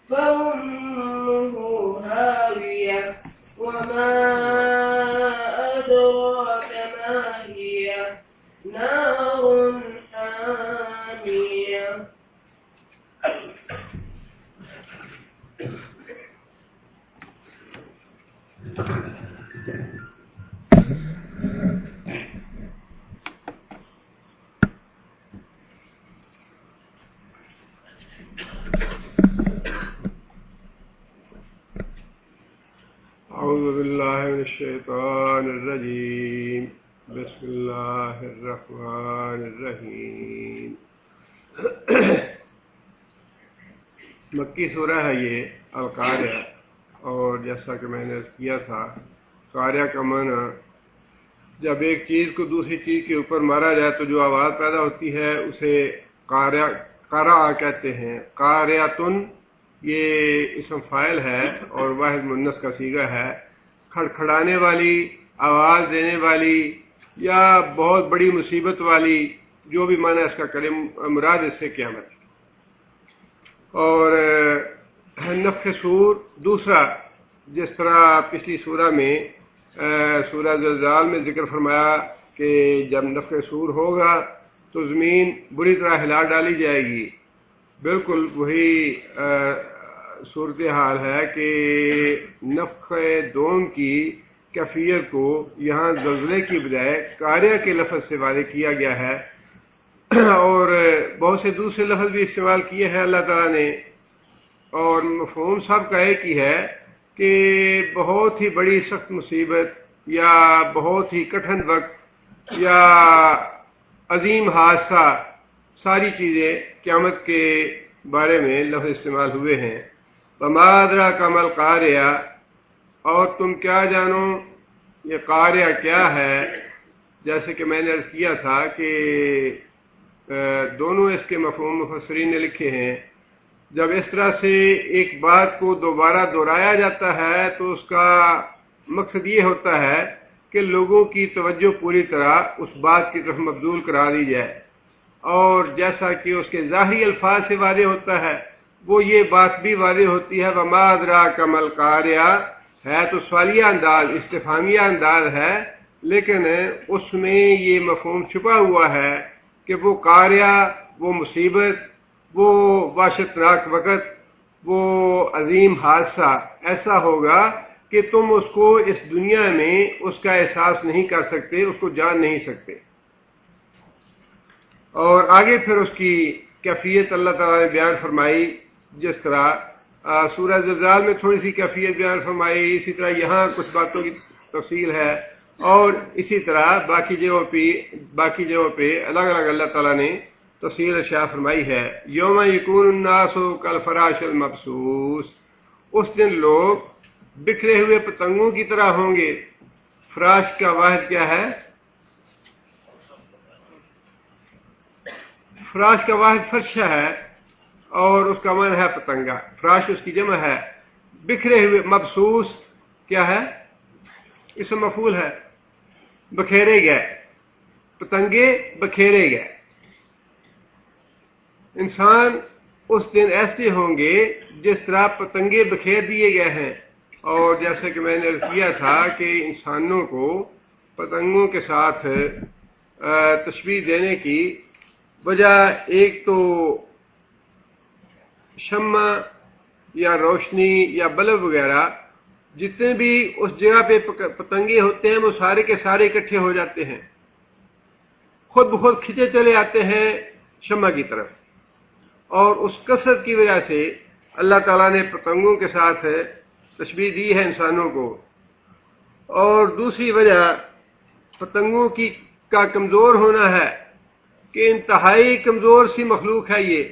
فأمه هاوية وما أدراك ما هي نار حامية. أعوذ بالله من الشيطان الرجيم. بسم الله الرحمن الرحیم. مکی سورہ ہے یہ القاریہ، اور جیسا کہ میں نے عرض کیا تھا، قاریہ کا معنی جب ایک چیز کو دوسری چیز کے اوپر مارا جائے تو جو آواز پیدا ہوتی ہے اسے قرأ کہتے ہیں. قاریۃن یہ اسم فاعل ہے اور واحد مؤنث کا صیغہ ہے. کھڑکھڑانے والی، آواز دینے والی، یا بہت بڑی مصیبت والی، جو بھی معنی اس کا کرے، مراد اس سے قیامت ہے. اور نفخ صور دوسرا، جس طرح پچھلی سورہ میں سورہ زلزال میں ذکر فرمایا کہ جب نفخ صور ہوگا تو زمین بری طرح ہلا ڈالی جائے گی، بالکل وہی صورتحال ہے کہ نفخ دوم کی کیفیت کو یہاں زلزلے کی بجائے قاریہ کے لفظ سے واضح کیا گیا ہے. اور بہت سے دوسرے لفظ بھی استعمال کیے ہیں اللہ تعالیٰ نے، اور مفہوم سب کا ایک ہی ہے کہ بہت ہی بڑی سخت مصیبت یا بہت ہی کٹھن وقت یا عظیم حادثہ، ساری چیزیں قیامت کے بارے میں لفظ استعمال ہوئے ہیں. وما ادراک ما القاریہ، اور تم کیا جانو یہ قاریہ کیا ہے. جیسے کہ میں نے عرض کیا تھا کہ دونوں اس کے مفہوم مفسرین نے لکھے ہیں. جب اس طرح سے ایک بات کو دوبارہ دہرایا جاتا ہے تو اس کا مقصد یہ ہوتا ہے کہ لوگوں کی توجہ پوری طرح اس بات کی طرف مبذول کرا دی جائے، اور جیسا کہ اس کے ظاہری الفاظ سے واضح ہوتا ہے وہ یہ بات بھی واضح ہوتی ہے. وما ادراک ما القاریہ ہے تو سوالیہ انداز، استفہامیہ انداز ہے، لیکن اس میں یہ مفہوم چھپا ہوا ہے کہ وہ قاریہ، وہ مصیبت، وہ وحشتناک وقت، وہ عظیم حادثہ ایسا ہوگا کہ تم اس کو اس دنیا میں اس کا احساس نہیں کر سکتے، اس کو جان نہیں سکتے. اور آگے پھر اس کی کیفیت اللہ تعالیٰ نے بیان فرمائی. جس طرح سورہ زلزال میں تھوڑی سی کیفیت بیان فرمائی، اسی طرح یہاں کچھ باتوں کی تفصیل ہے، اور اسی طرح باقی جگہوں پہ الگ الگ اللہ تعالیٰ نے تفصیل اشیاء فرمائی ہے. یوم یکون الناس کالفراش المبثوث، اس دن لوگ بکھرے ہوئے پتنگوں کی طرح ہوں گے. فراش کا واحد کیا ہے؟ فراش کا واحد فرشہ ہے اور اس کا معنی ہے پتنگا. فراش اس کی جمع ہے. بکھرے ہوئے، مبثوث کیا ہے؟ اسم مفعول ہے. بکھیرے گئے، پتنگے بکھیرے گئے. انسان اس دن ایسے ہوں گے جس طرح پتنگے بکھیر دیے گئے ہیں. اور جیسے کہ میں نے کیا تھا کہ انسانوں کو پتنگوں کے ساتھ تشبیہ دینے کی وجہ ایک تو شمع یا روشنی یا بلب وغیرہ، جتنے بھی اس جگہ پہ پتنگے ہوتے ہیں وہ سارے کے سارے اکٹھے ہو جاتے ہیں، خود بخود کھینچے چلے آتے ہیں شمع کی طرف. اور اس کثرت کی وجہ سے اللہ تعالیٰ نے پتنگوں کے ساتھ تشبیہ دی ہے انسانوں کو. اور دوسری وجہ پتنگوں کا کمزور ہونا ہے کہ انتہائی کمزور سی مخلوق ہے یہ.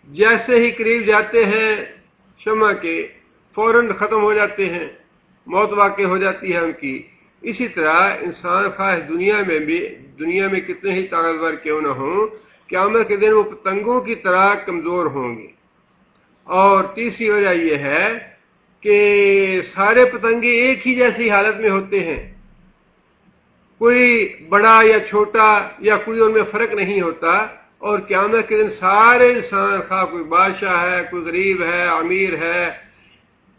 جیسے ہی قریب جاتے ہیں شمع کے فوراً ختم ہو جاتے ہیں، موت واقع ہو جاتی ہے ان کی. اسی طرح انسان خاص دنیا میں کتنے ہی طاقتور کیوں نہ ہوں، قیامت کے دن وہ پتنگوں کی طرح کمزور ہوں گے. اور تیسری وجہ یہ ہے کہ سارے پتنگے ایک ہی جیسی حالت میں ہوتے ہیں، کوئی بڑا یا چھوٹا یا کوئی ان میں فرق نہیں ہوتا. اور قیامت کے دن سارے انسان، خواہ کوئی بادشاہ ہے، کوئی غریب ہے، امیر ہے،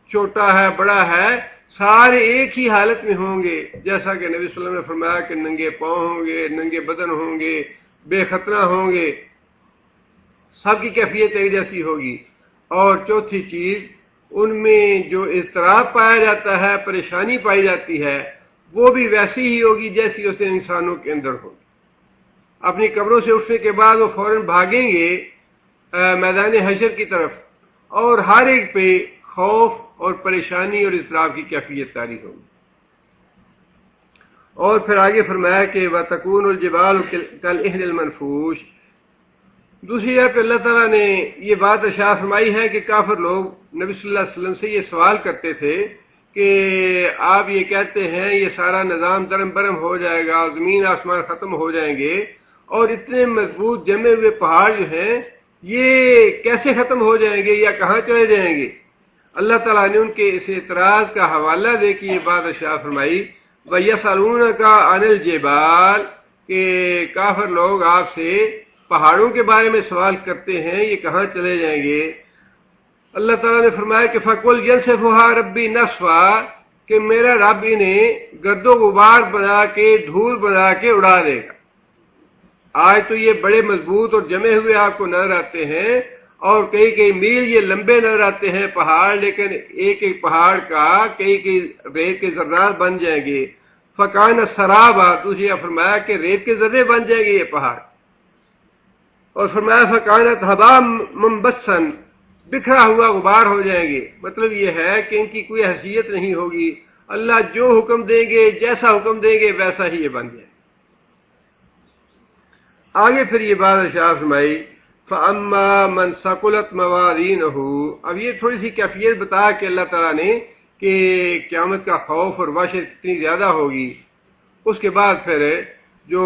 چھوٹا ہے، بڑا ہے، سارے ایک ہی حالت میں ہوں گے، جیسا کہ نبی صلی اللہ علیہ وسلم نے فرمایا کہ ننگے پاؤں ہوں گے، ننگے بدن ہوں گے، بے خطرہ ہوں گے، سب کی کیفیت ایک جیسی ہوگی۔ اور چوتھی چیز، ان میں جو اضطراب پایا جاتا ہے، پریشانی پائی جاتی ہے، وہ بھی ویسی ہی ہوگی جیسی اس دن انسانوں کے اندر ہوگی۔ اپنی قبروں سے اٹھنے کے بعد وہ فوراً بھاگیں گے میدان حشر کی طرف، اور ہر ایک پہ خوف اور پریشانی اور اضطراب کی کیفیت طاری ہوگی۔ اور پھر آگے فرمایا کہ وَتَكُونُ الْجِبَالُ كَالْعِهْنِ الْمَنْفُوشِ۔ دوسری جگہ پہ اللہ تعالیٰ نے یہ بات ارشاد فرمائی ہے کہ کافر لوگ نبی صلی اللہ علیہ وسلم سے یہ سوال کرتے تھے کہ آپ یہ کہتے ہیں یہ سارا نظام درم برم ہو جائے گا، زمین آسمان ختم ہو جائیں گے، اور اتنے مضبوط جمے ہوئے پہاڑ جو ہیں یہ کیسے ختم ہو جائیں گے یا کہاں چلے جائیں گے؟ اللہ تعالیٰ نے ان کے اس اعتراض کا حوالہ دے کے یہ بات ارشاد فرمائی وَيَسْأَلُونَكَ عَنِ الْجِبَالِ، کہ کافر لوگ آپ سے پہاڑوں کے بارے میں سوال کرتے ہیں یہ کہاں چلے جائیں گے۔ اللہ تعالیٰ نے فرمایا کہ فَقُلْ يَنْسِفُهَا رَبِّي نَسْفًا، کہ میرا رب انہیں گرد و غبار بنا کے، دھول بنا کے اڑا دے گا۔ آج تو یہ بڑے مضبوط اور جمے ہوئے آپ کو نظر آتے ہیں، اور کئی کئی میل یہ لمبے نظر آتے ہیں پہاڑ، لیکن ایک ایک پہاڑ کا کئی کئی ریت کے ذرات بن جائیں گے۔ فَكَانَ سَرَابًا، دوسری فرمایا کہ ریت کے ذرے بن جائیں گے یہ پہاڑ۔ اور فرمایا فَكَانَتْ هَبَاءً مُنبَثًّا، بکھرا ہوا غبار ہو جائیں گے۔ مطلب یہ ہے کہ ان کی کوئی حیثیت نہیں ہوگی، اللہ جو حکم دیں گے، جیسا حکم دیں گے ویسا ہی یہ بن جائے۔ آگے پھر یہ بات ارشاد فرمائی فَأَمَّا مَنْ ثَقُلَتْ مَوَازِينُهُ، اب یہ تھوڑی سی کیفیت بتا کہ اللہ تعالیٰ نے کہ قیامت کا خوف اور وحشت کتنی زیادہ ہوگی۔ اس کے بعد پھر جو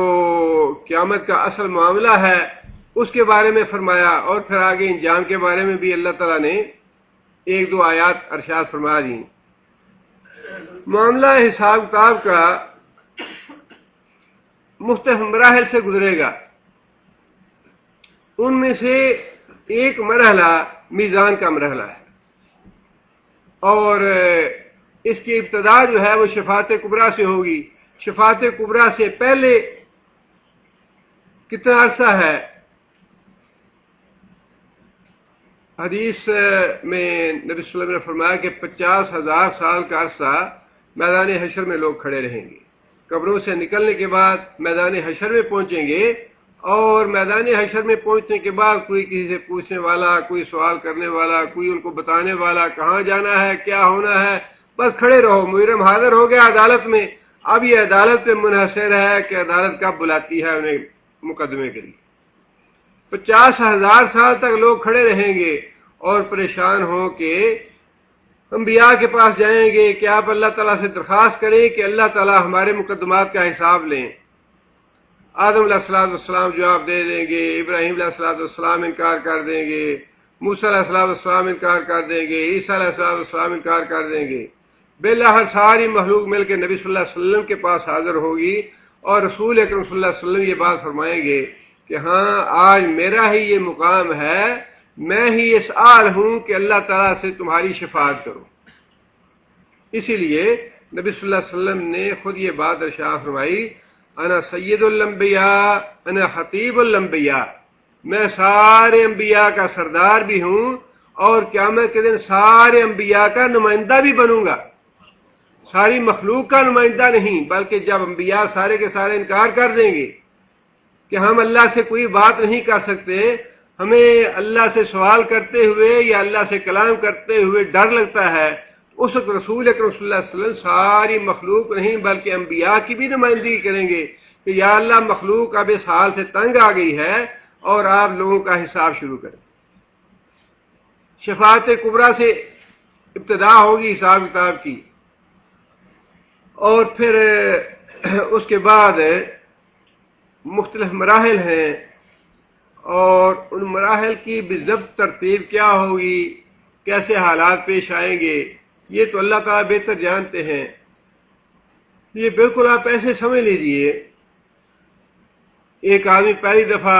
قیامت کا اصل معاملہ ہے اس کے بارے میں فرمایا، اور پھر آگے انجام کے بارے میں بھی اللہ تعالیٰ نے ایک دو آیات ارشاد فرما دی۔ معاملہ حساب کتاب کا مختلف مراحل سے گزرے گا، ان میں سے ایک مرحلہ میزان کا مرحلہ ہے، اور اس کی ابتدا جو ہے وہ شفاعت کبریٰ سے ہوگی۔ شفاعت کبریٰ سے پہلے کتنا عرصہ ہے؟ حدیث میں نبی صلی اللہ علیہ وسلم نے فرمایا کہ 50,000 سال کا عرصہ میدان حشر میں لوگ کھڑے رہیں گے۔ قبروں سے نکلنے کے بعد میدان حشر میں پہنچیں گے، اور میدان حشر میں پہنچنے کے بعد کوئی کسی سے پوچھنے والا، کوئی سوال کرنے والا، کوئی ان کو بتانے والا کہاں جانا ہے، کیا ہونا ہے، بس کھڑے رہو۔ مجرم حاضر ہو گیا عدالت میں، اب یہ عدالت پہ منحصر ہے کہ عدالت کب بلاتی ہے انہیں مقدمے کے لیے۔ 50,000 سال تک لوگ کھڑے رہیں گے اور پریشان ہوں کہ انبیاء کے پاس جائیں گے کہ آپ اللہ تعالیٰ سے درخواست کریں کہ اللہ تعالیٰ ہمارے مقدمات کا حساب لیں۔ آدم علیہ السلام جواب دے دیں گے، ابراہیم علیہ السلام انکار کر دیں گے، موسیٰ علیہ السلام انکار کر دیں گے، عیسیٰ علیہ السلام انکار کر دیں گے۔ بالآخر ساری مخلوق مل کے نبی صلی اللہ علیہ وسلم کے پاس حاضر ہوگی، اور رسول اکرم صلی اللہ علیہ وسلم یہ بات فرمائیں گے کہ ہاں آج میرا ہی یہ مقام ہے، میں ہی اس آل ہوں کہ اللہ تعالیٰ سے تمہاری شفاعت کروں۔ اسی لیے نبی صلی اللہ علیہ وسلم نے خود یہ بات ارشاد فرمائی انا سید الانبیاء انا خطیب الانبیاء، میں سارے انبیاء کا سردار بھی ہوں، اور قیامت کے دن سارے انبیاء کا نمائندہ بھی بنوں گا۔ ساری مخلوق کا نمائندہ نہیں، بلکہ جب انبیاء سارے کے سارے انکار کر دیں گے کہ ہم اللہ سے کوئی بات نہیں کر سکتے، ہمیں اللہ سے سوال کرتے ہوئے یا اللہ سے کلام کرتے ہوئے ڈر لگتا ہے، اس وقت رسول اکرم صلی اللہ علیہ وسلم ساری مخلوق نہیں بلکہ انبیاء کی بھی نمائندگی کریں گے کہ یا اللہ مخلوق اب اس حال سے تنگ آ گئی ہے اور آپ لوگوں کا حساب شروع کریں۔ شفاعت کبریٰ سے ابتدا ہوگی حساب کتاب کی، اور پھر اس کے بعد مختلف مراحل ہیں، اور ان مراحل کی بالضبط ترتیب کیا ہوگی، کیسے حالات پیش آئیں گے، یہ تو اللہ تعالیٰ بہتر جانتے ہیں۔ یہ بالکل آپ ایسے سمجھ لیجئے ایک آدمی پہلی دفعہ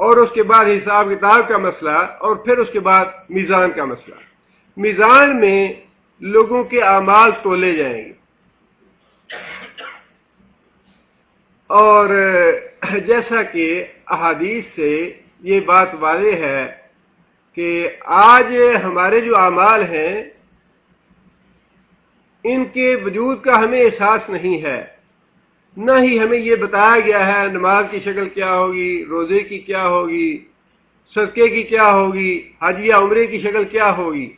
اور اس کے بعد حساب کتاب کا مسئلہ، اور پھر اس کے بعد میزان کا مسئلہ۔ میزان میں لوگوں کے اعمال تولے جائیں گے، اور جیسا کہ احادیث سے یہ بات واضح ہے کہ آج ہمارے جو اعمال ہیں ان کے وجود کا ہمیں احساس نہیں ہے، نہ ہی ہمیں یہ بتایا گیا ہے نماز کی شکل کیا ہوگی، روزے کی کیا ہوگی، صدقے کی کیا ہوگی، حج یا عمرے کی شکل کیا ہوگی۔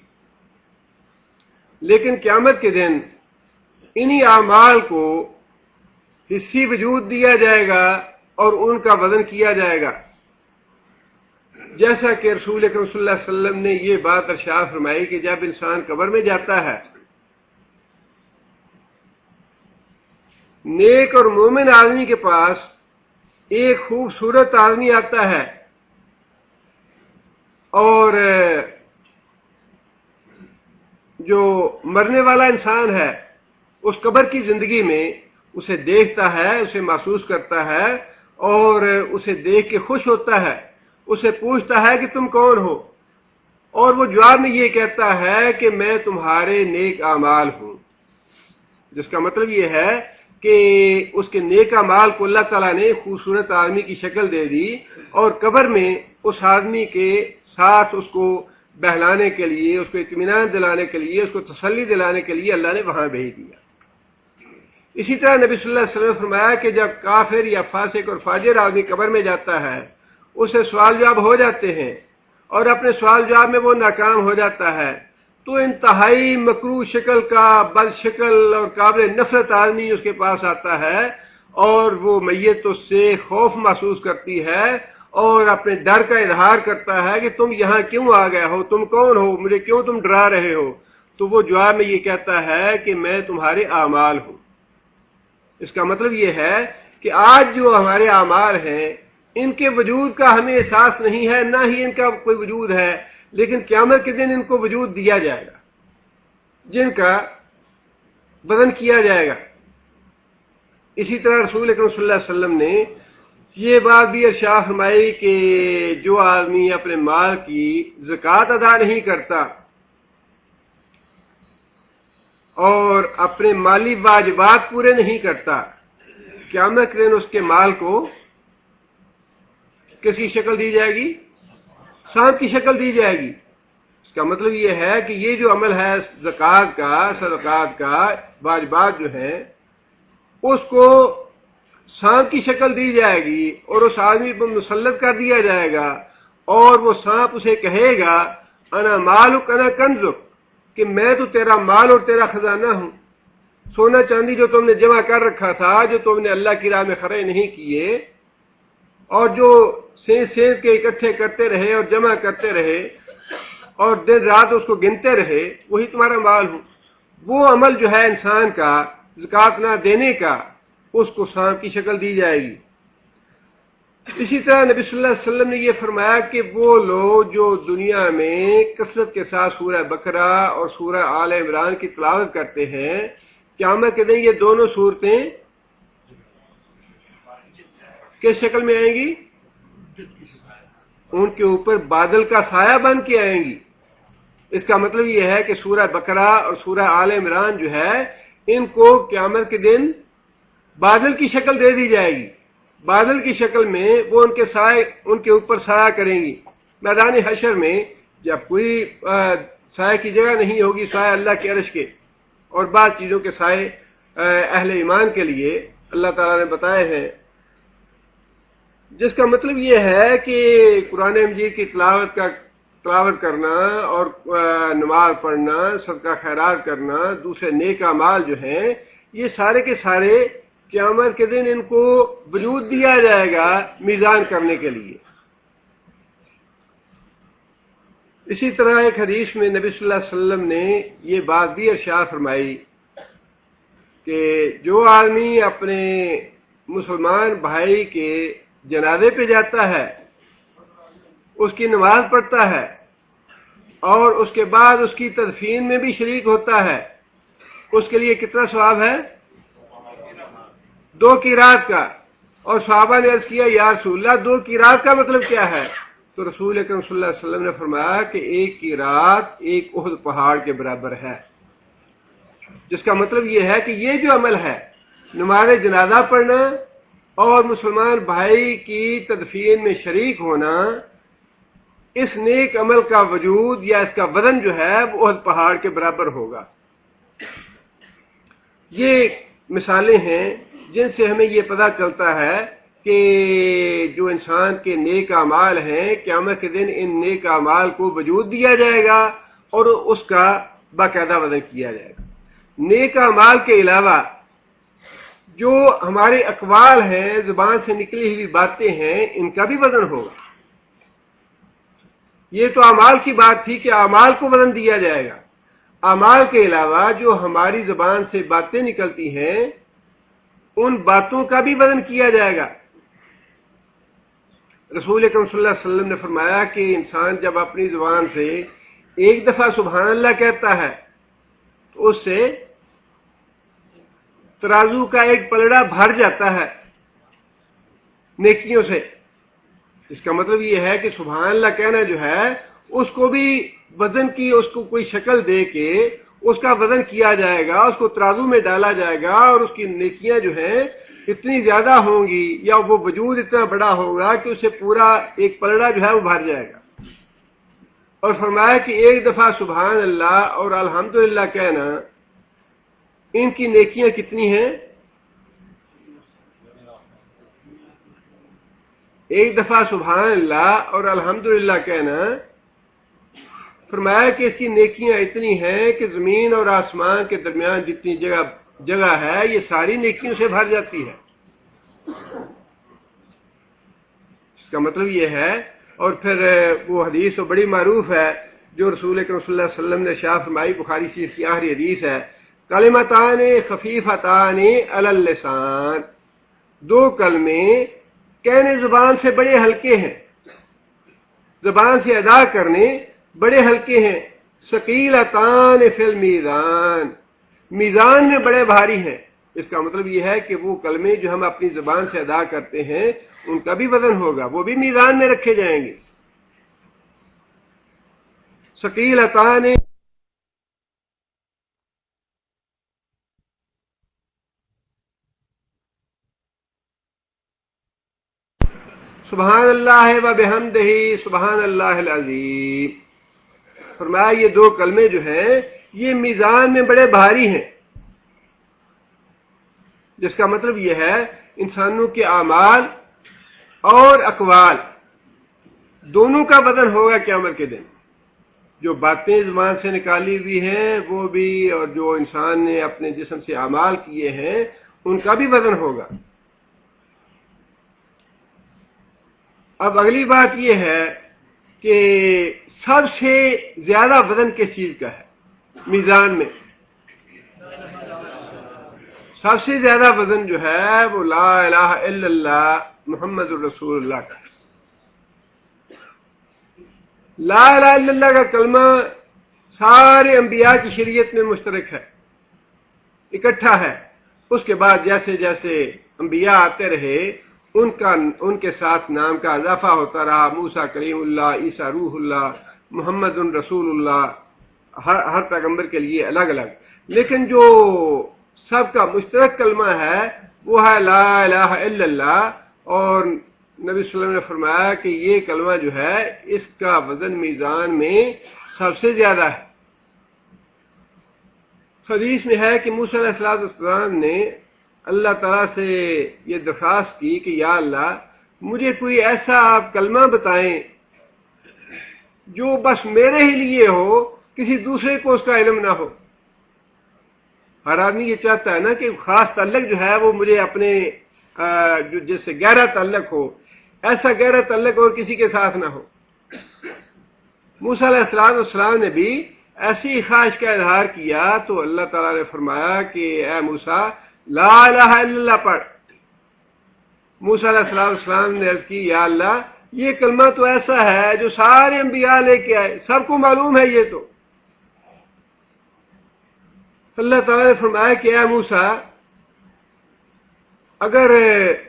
لیکن قیامت کے دن انہی اعمال کو حصی وجود دیا جائے گا اور ان کا وزن کیا جائے گا، جیسا کہ رسول اکرم صلی اللہ علیہ وسلم نے یہ بات ارشاد فرمائی کہ جب انسان قبر میں جاتا ہے، نیک اور مومن آدمی کے پاس ایک خوبصورت آدمی آتا ہے، اور جو مرنے والا انسان ہے اس قبر کی زندگی میں اسے دیکھتا ہے، اسے محسوس کرتا ہے، اور اسے دیکھ کے خوش ہوتا ہے، اسے پوچھتا ہے کہ تم کون ہو، اور وہ جواب میں یہ کہتا ہے کہ میں تمہارے نیک اعمال ہوں، جس کا مطلب یہ ہے کہ اس کے نیک اعمال کو اللہ تعالیٰ نے خوبصورت آدمی کی شکل دے دی، اور قبر میں اس آدمی کے ساتھ اس کو بہلانے کے لیے، اس کو اطمینان دلانے کے لیے، اس کو تسلی دلانے کے لیے اللہ نے وہاں بھیج دیا۔ اسی طرح نبی صلی اللہ علیہ وسلم نے فرمایا کہ جب کافر یا فاسق اور فاجر آدمی قبر میں جاتا ہے، اسے سوال جواب ہو جاتے ہیں، اور اپنے سوال جواب میں وہ ناکام ہو جاتا ہے، تو انتہائی مکروہ شکل کا بد شکل اور قابل نفرت آدمی اس کے پاس آتا ہے، اور وہ میت اس سے خوف محسوس کرتی ہے اور اپنے ڈر کا اظہار کرتا ہے کہ تم یہاں کیوں آ گئے ہو، تم کون ہو، مجھے کیوں تم ڈرا رہے ہو؟ تو وہ جواب میں یہ کہتا ہے کہ میں تمہارے اعمال ہوں۔ اس کا مطلب یہ ہے کہ آج جو ہمارے اعمال ہیں ان کے وجود کا ہمیں احساس نہیں ہے، نہ ہی ان کا کوئی وجود ہے، لیکن قیامت کے دن ان کو وجود دیا جائے گا، جن کا وزن کیا جائے گا۔ اسی طرح رسول اکرم صلی اللہ علیہ وسلم نے یہ بات بھی ارشاد فرمائی کہ جو آدمی اپنے مال کی زکوٰۃ ادا نہیں کرتا اور اپنے مالی واجبات پورے نہیں کرتا، قیامت کے دن اس کے مال کو کس کی شکل دی جائے گی؟ سانپ کی شکل دی جائے گی۔ اس کا مطلب یہ ہے کہ یہ جو عمل ہے زکوٰۃ کا، صدقات کا، واجبات جو ہیں، اس کو سانپ کی شکل دی جائے گی اور اس آدمی پر مسلط کر دیا جائے گا، اور وہ سانپ اسے کہے گا انا مالک انا کنزک، کہ میں تو تیرا مال اور تیرا خزانہ ہوں، سونا چاندی جو تم نے جمع کر رکھا تھا، جو تم نے اللہ کی راہ میں خرچ نہیں کیے، اور جو سینت کے اکٹھے کرتے رہے اور جمع کرتے رہے اور دن رات اس کو گنتے رہے، وہی تمہارا مال ہوں۔ وہ عمل جو ہے انسان کا زکوٰۃ نہ دینے کا، اس کو سانپ کی شکل دی جائے گی۔ اسی طرح نبی صلی اللہ علیہ وسلم نے یہ فرمایا کہ وہ لوگ جو دنیا میں کثرت کے ساتھ سورہ بقرہ اور سورہ آل عمران کی تلاوت کرتے ہیں، قیامت کے دن یہ دونوں صورتیں کس شکل میں آئیں گی؟ ان کے اوپر بادل کا سایہ بن کے آئیں گی۔ اس کا مطلب یہ ہے کہ سورہ بقرہ اور سورہ آل عمران جو ہے ان کو قیامت کے دن بادل کی شکل دے دی جائے گی، بادل کی شکل میں وہ ان کے اوپر سایہ کریں گی۔ میدان حشر میں جب کوئی سایہ کی جگہ نہیں ہوگی سایہ اللہ کے عرش کے، اور بعض چیزوں کے سائے اہل ایمان کے لیے اللہ تعالیٰ نے بتائے ہیں، جس کا مطلب یہ ہے کہ قرآن مجید کی تلاوت کرنا اور نماز پڑھنا، صدقہ خیرات کرنا، دوسرے نیک اعمال جو ہیں، یہ سارے کے سارے قیامت کے دن ان کو وجود دیا جائے گا میزان کرنے کے لیے۔ اسی طرح ایک حدیث میں نبی صلی اللہ علیہ وسلم نے یہ بات بھی ارشاد فرمائی کہ جو آدمی اپنے مسلمان بھائی کے جنازے پہ جاتا ہے، اس کی نماز پڑھتا ہے اور اس کے بعد اس کی تدفین میں بھی شریک ہوتا ہے، اس کے لیے کتنا ثواب ہے؟ 2 قرات کا۔ اور صحابہ نے عرض کیا یا رسول اللہ 2 قرات کا مطلب کیا ہے؟ تو رسول اکرم صلی اللہ علیہ وسلم نے فرمایا کہ 1 قرات 1 احد پہاڑ کے برابر ہے، جس کا مطلب یہ ہے کہ یہ جو عمل ہے نماز جنازہ پڑھنا اور مسلمان بھائی کی تدفین میں شریک ہونا، اس نیک عمل کا وجود یا اس کا وزن جو ہے وہ احد پہاڑ کے برابر ہوگا۔ یہ مثالیں ہیں جن سے ہمیں یہ پتہ چلتا ہے کہ جو انسان کے نیک اعمال ہیں قیامت کے دن ان نیک اعمال کو وجود دیا جائے گا اور اس کا باقاعدہ وزن کیا جائے گا۔ نیک اعمال کے علاوہ جو ہمارے اقوال ہیں، زبان سے نکلی ہوئی باتیں ہیں، ان کا بھی وزن ہوگا۔ یہ تو اعمال کی بات تھی کہ اعمال کو وزن دیا جائے گا، اعمال کے علاوہ جو ہماری زبان سے باتیں نکلتی ہیں ان باتوں کا بھی وزن کیا جائے گا۔ رسول اکرم صلی اللہ علیہ وسلم نے فرمایا کہ انسان جب اپنی زبان سے ایک دفعہ سبحان اللہ کہتا ہے تو اس سے ترازو کا ایک پلڑا بھر جاتا ہے نیکیوں سے۔ اس کا مطلب یہ ہے کہ سبحان اللہ کہنا جو ہے اس کو بھی وزن کی، اس کو کوئی شکل دے کے اس کا وزن کیا جائے گا، اس کو ترازو میں ڈالا جائے گا اور اس کی نیکیاں جو ہیں اتنی زیادہ ہوں گی یا وہ وجود اتنا بڑا ہوگا کہ اسے پورا ایک پلڑا جو ہے وہ بھر جائے گا۔ اور فرمایا کہ 1 دفعہ سبحان اللہ اور الحمدللہ کہنا، ان کی نیکیاں کتنی ہیں؟ 1 دفعہ سبحان اللہ اور الحمدللہ کہنا، فرمایا کہ اس کی نیکیاں اتنی ہیں کہ زمین اور آسمان کے درمیان جتنی جگہ ہے یہ ساری نیکیوں سے بھر جاتی ہے۔ اس کا مطلب یہ ہے، اور پھر وہ حدیث تو بڑی معروف ہے جو رسول اکرم صلی اللہ علیہ وسلم نے ارشاد فرمائی، بخاری شریف کی آخری حدیث ہے، کلمتان خفیفتان علی اللسان، 2 کلمے کہنے زبان سے بڑے ہلکے ہیں، زبان سے ادا کرنے بڑے ہلکے ہیں، ثقیلتان فی المیزان، میزان میں بڑے بھاری ہیں۔ اس کا مطلب یہ ہے کہ وہ کلمے جو ہم اپنی زبان سے ادا کرتے ہیں ان کا بھی وزن ہوگا، وہ بھی میزان میں رکھے جائیں گے۔ ثقیلتان سبحان اللہ و بحمدہ سبحان اللہ العظیم، فرمایا یہ 2 کلمے جو ہیں یہ میزان میں بڑے بھاری ہیں، جس کا مطلب یہ ہے انسانوں کے اعمال اور اقوال دونوں کا وزن ہوگا قیامت کے دن۔ جو باتیں زبان سے نکالی ہوئی ہیں وہ بھی، اور جو انسان نے اپنے جسم سے اعمال کیے ہیں ان کا بھی وزن ہوگا۔ اب اگلی بات یہ ہے کہ سب سے زیادہ وزن کس چیز کا ہے میزان میں؟ سب سے زیادہ وزن جو ہے وہ لا الہ الا اللہ محمد الرسول اللہ کا ہے۔ لا الہ الا اللہ کا کلمہ سارے انبیاء کی شریعت میں مشترک ہے، اکٹھا ہے۔ اس کے بعد جیسے جیسے انبیاء آتے رہے ان کے ساتھ نام کا اضافہ ہوتا رہا، موسیٰ کلیم اللہ، عیسیٰ روح اللہ، محمد رسول اللہ، ہر پیغمبر کے لیے الگ الگ، لیکن جو سب کا مشترک کلمہ ہے وہ ہے لا الہ الا اللہ۔ اور نبی صلی اللہ علیہ وسلم نے فرمایا کہ یہ کلمہ جو ہے اس کا وزن میزان میں سب سے زیادہ ہے۔ حدیث میں ہے کہ موسیٰ علیہ السلام نے اللہ تعالیٰ سے یہ درخواست کی کہ یا اللہ مجھے کوئی ایسا آپ کلمہ بتائیں جو بس میرے ہی لیے ہو، کسی دوسرے کو اس کا علم نہ ہو۔ ہر آدمی یہ چاہتا ہے نا کہ خاص تعلق جو ہے وہ مجھے اپنے جو جس سے گہرا تعلق ہو، ایسا گہرا تعلق اور کسی کے ساتھ نہ ہو۔ موسیٰ علیہ السلام نے بھی ایسی خواہش کا اظہار کیا تو اللہ تعالیٰ نے فرمایا کہ اے موسیٰ لا الہ الا اللہ پڑھ۔ موسیٰ علیہ السلام نے عرض کی یا اللہ یہ کلمہ تو ایسا ہے جو سارے انبیاء لے کے آئے، سب کو معلوم ہے یہ تو۔ اللہ تعالیٰ نے فرمایا کہ اے موسیٰ اگر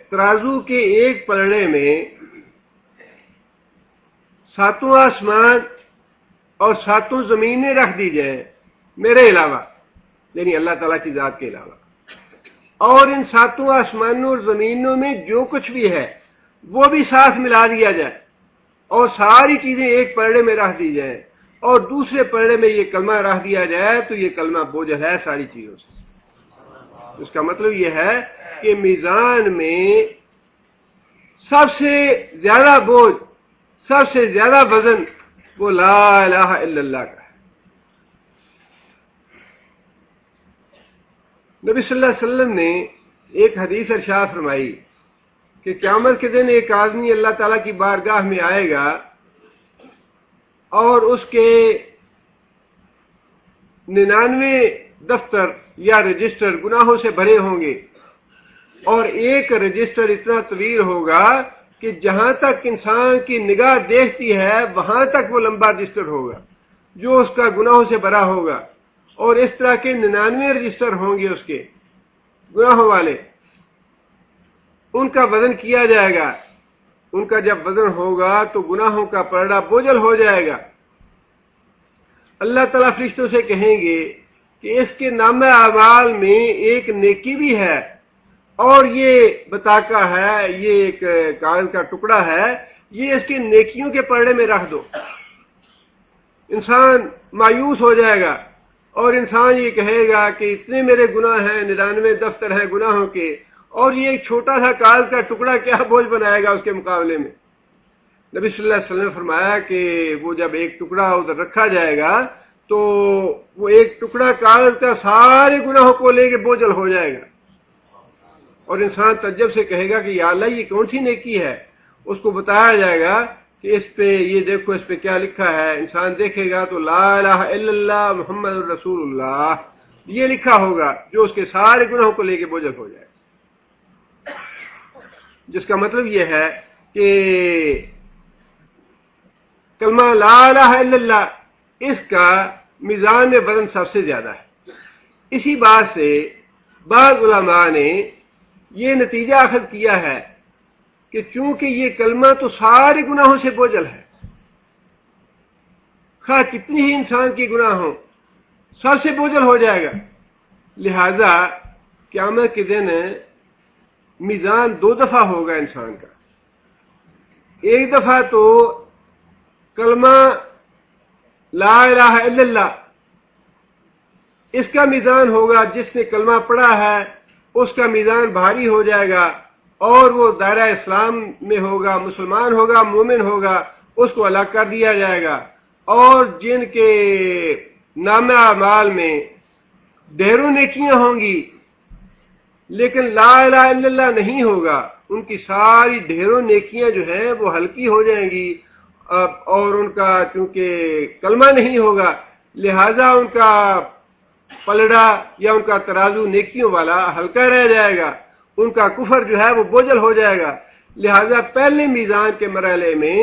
ترازو کے ایک پلڑے میں ساتوں آسمان اور ساتوں زمینیں رکھ دی جائیں میرے علاوہ، یعنی اللہ تعالیٰ کی ذات کے علاوہ، اور ان ساتوں آسمانوں اور زمینوں میں جو کچھ بھی ہے وہ بھی ساتھ ملا دیا جائے اور ساری چیزیں ایک پلڑے میں رکھ دی جائیں اور دوسرے پلڑے میں یہ کلمہ رکھ دیا جائے تو یہ کلمہ بوجھل ہے ساری چیزوں سے۔ اس کا مطلب یہ ہے کہ میزان میں سب سے زیادہ بوجھ، سب سے زیادہ وزن وہ لا الہ الا اللہ کا ہے۔ نبی صلی اللہ علیہ وسلم نے ایک حدیث ارشاد فرمائی کہ قیامت کے دن ایک آدمی اللہ تعالیٰ کی بارگاہ میں آئے گا اور اس کے 99 دفتر یا رجسٹر گناہوں سے بھرے ہوں گے، اور ایک رجسٹر اتنا طویل ہوگا کہ جہاں تک انسان کی نگاہ دیکھتی ہے وہاں تک وہ لمبا رجسٹر ہوگا جو اس کا گناہوں سے بھرا ہوگا، اور اس طرح کے 99 رجسٹر ہوں گے اس کے گناہوں والے، ان کا وزن کیا جائے گا۔ ان کا جب وزن ہوگا تو گناہوں کا پلڑا بوجھل ہو جائے گا۔ اللہ تعالیٰ فرشتوں سے کہیں گے کہ اس کے نامہ اعمال میں ایک نیکی بھی ہے اور یہ بطاقہ ہے، یہ ایک کاغذ کا ٹکڑا ہے، یہ اس کے نیکیوں کے پلڑے میں رکھ دو۔ انسان مایوس ہو جائے گا اور انسان یہ کہے گا کہ اتنے میرے گناہ ہیں، 99 دفتر ہیں گناہوں کے، اور یہ ایک چھوٹا سا کاغذ کا ٹکڑا کیا بوجھ بنائے گا اس کے مقابلے میں۔ نبی صلی اللہ علیہ وسلم نے فرمایا کہ وہ جب ایک ٹکڑا ادھر رکھا جائے گا تو وہ ایک ٹکڑا کاغذ کا سارے گناہوں کو لے کے بوجھل ہو جائے گا، اور انسان تعجب سے کہے گا کہ یا اللہ یہ کون سی نیکی ہے؟ اس کو بتایا جائے گا کہ اس پہ یہ دیکھو اس پہ کیا لکھا ہے۔ انسان دیکھے گا تو لا الہ الا اللہ محمد رسول اللہ یہ لکھا ہوگا جو اس کے سارے گناہوں کو لے کے بوجھل ہو جائے، جس کا مطلب یہ ہے کہ کلمہ لا الہ الا اللہ اس کا میزان میں وزن سب سے زیادہ ہے۔ اسی بات سے بعض علماء نے یہ نتیجہ اخذ کیا ہے کہ چونکہ یہ کلمہ تو سارے گناہوں سے بوجھل ہے، خواہ کتنی ہی انسان کی گناہ ہوں سب سے بوجھل ہو جائے گا، لہذا قیامت کے دن میزان 2 دفعہ ہوگا انسان کا۔ ایک دفعہ تو کلمہ لا الہ الا اللہ اس کا میزان ہوگا، جس نے کلمہ پڑھا ہے اس کا میزان بھاری ہو جائے گا اور وہ دائرہ اسلام میں ہوگا، مسلمان ہوگا، مومن ہوگا، اس کو الگ کر دیا جائے گا، اور جن کے نامہ اعمال میں ڈھیروں نیکیاں ہوں گی لیکن لا الہ الا اللہ نہیں ہوگا، ان کی ساری ڈھیروں نیکیاں جو ہیں وہ ہلکی ہو جائیں گی، اور ان کا چونکہ کلمہ نہیں ہوگا لہذا ان کا پلڑا یا ان کا ترازو نیکیوں والا ہلکا رہ جائے گا، ان کا کفر جو ہے وہ بوجھل ہو جائے گا۔ لہذا پہلے میزان کے مرحلے میں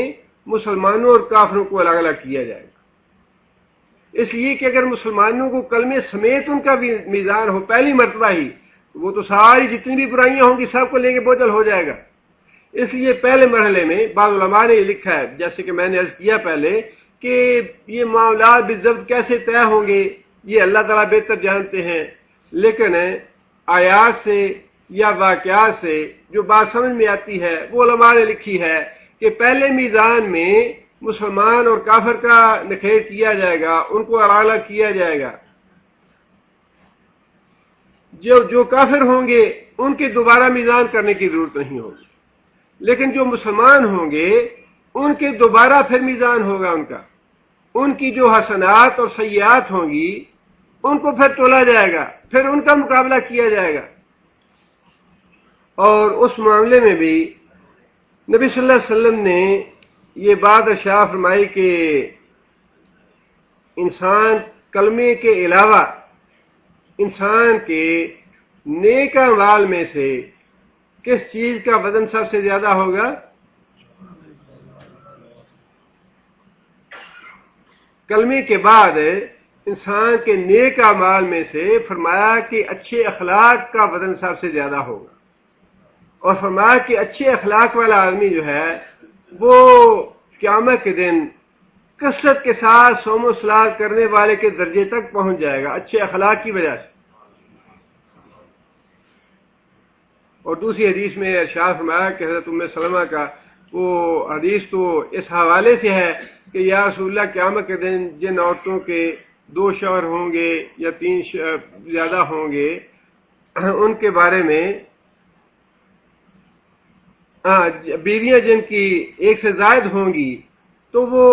مسلمانوں اور کافروں کو الگ الگ کیا جائے گا، اس لیے کہ اگر مسلمانوں کو کلمے سمیت ان کا میزان ہو پہلی مرتبہ ہی، وہ تو ساری جتنی بھی برائیاں ہوں گی سب کو لے کے بوجھل ہو جائے گا۔ اس لیے پہلے مرحلے میں بعض علماء نے یہ لکھا ہے، جیسے کہ میں نے عرض کیا پہلے، کہ یہ معاملات بالضبط کیسے طے ہوں گے یہ اللہ تعالیٰ بہتر جانتے ہیں، لیکن آیات سے یا واقعات سے جو بات سمجھ میں آتی ہے وہ علماء نے لکھی ہے کہ پہلے میزان میں مسلمان اور کافر کا نکھیر کیا جائے گا، ان کو الگ الگ کیا جائے گا۔ جو کافر ہوں گے ان کے دوبارہ میزان کرنے کی ضرورت نہیں ہوگی، لیکن جو مسلمان ہوں گے ان کے دوبارہ پھر میزان ہوگا، ان کی جو حسنات اور سیئات ہوں گی ان کو پھر تولا جائے گا، پھر ان کا مقابلہ کیا جائے گا۔ اور اس معاملے میں بھی نبی صلی اللہ علیہ وسلم نے یہ بات ارشاد فرمائی کہ انسان کلمے کے علاوہ انسان کے نیک اعمال میں سے کس چیز کا وزن سب سے زیادہ ہوگا؟ کلمے کے بعد انسان کے نیک اعمال میں سے فرمایا کہ اچھے اخلاق کا وزن سب سے زیادہ ہوگا۔ اور فرمایا کہ اچھے اخلاق والا آدمی جو ہے وہ قیامت کے دن کثرت کے ساتھ صوم و صلات کرنے والے کے درجے تک پہنچ جائے گا، اچھے اخلاق کی وجہ سے۔ اور دوسری حدیث میں ارشاد فرمایا کہ حضرت ام سلمہ کا وہ حدیث تو اس حوالے سے ہے کہ یا رسول اللہ قیامت کے دن جن عورتوں کے 2 شوہر ہوں گے یا 3 زیادہ ہوں گے ان کے بارے میں بیویاں جن کی 1 سے زائد ہوں گی تو وہ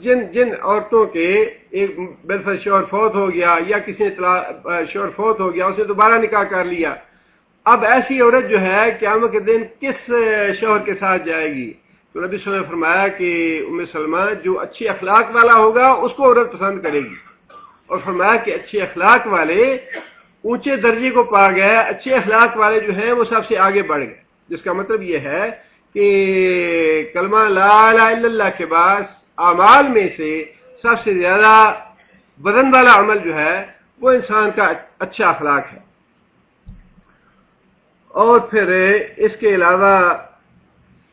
جن عورتوں کے ایک بالفرض شوہر فوت ہو گیا یا کسی نے شوہر فوت ہو گیا اس نے دوبارہ نکاح کر لیا، اب ایسی عورت جو ہے قیامت کے دن کس شوہر کے ساتھ جائے گی؟ تو نبی صلی اللہ علیہ وسلم نے فرمایا کہ ام سلمہ جو اچھے اخلاق والا ہوگا اس کو عورت پسند کرے گی، اور فرمایا کہ اچھے اخلاق والے اونچے درجے کو پا گئے، اچھے اخلاق والے جو ہیں وہ سب سے آگے بڑھ گئے، جس کا مطلب یہ ہے کہ کلمہ لا الہ الا اللہ کے بعد اعمال میں سے سب سے زیادہ وزن والا عمل جو ہے وہ انسان کا اچھا اخلاق ہے۔ اور پھر اس کے علاوہ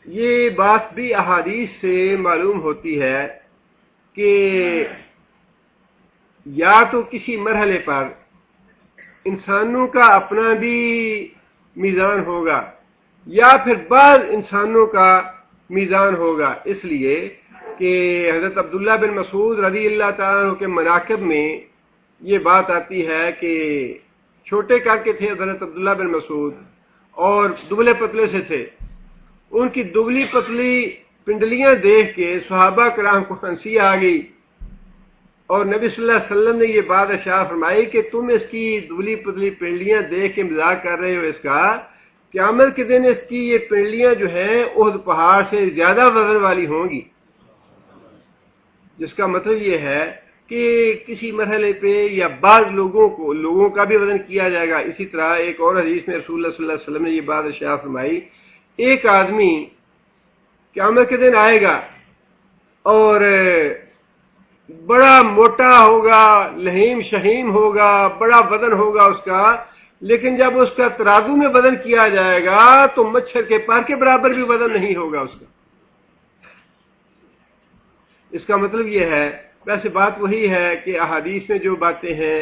یہ بات بھی احادیث سے معلوم ہوتی ہے کہ یا تو کسی مرحلے پر انسانوں کا اپنا بھی میزان ہوگا یا پھر بعض انسانوں کا میزان ہوگا، اس لیے کہ حضرت عبداللہ بن مسعود رضی اللہ تعالیٰ عنہ کے مناقب میں یہ بات آتی ہے کہ چھوٹے کر کے تھے حضرت عبداللہ بن مسعود اور دبلے پتلے سے تھے، ان کی دبلی پتلی پنڈلیاں دیکھ کے صحابہ کرام کو ہنسی آ گئی، اور نبی صلی اللہ علیہ وسلم نے یہ بات ارشاد فرمائی کہ تم اس کی دبلی پتلی پنڈلیاں دیکھ کے مذاق کر رہے ہو، اس کا قیامت کے دن اس کی یہ پنڈلیاں جو ہیں احد پہاڑ سے زیادہ وزن والی ہوں گی، جس کا مطلب یہ ہے کہ کسی مرحلے پہ یا بعض لوگوں کا بھی وزن کیا جائے گا۔ اسی طرح ایک اور حدیث میں رسول اللہ صلی اللہ علیہ وسلم نے یہ بات ارشاد فرمائی، ایک آدمی قیامت کے دن آئے گا اور بڑا موٹا ہوگا، لہیم شہیم ہوگا، بڑا وزن ہوگا اس کا، لیکن جب اس کا ترازو میں وزن کیا جائے گا تو مچھر کے پر کے برابر بھی وزن نہیں ہوگا اس کا۔ اس کا مطلب یہ ہے، ویسے بات وہی ہے کہ احادیث میں جو باتیں ہیں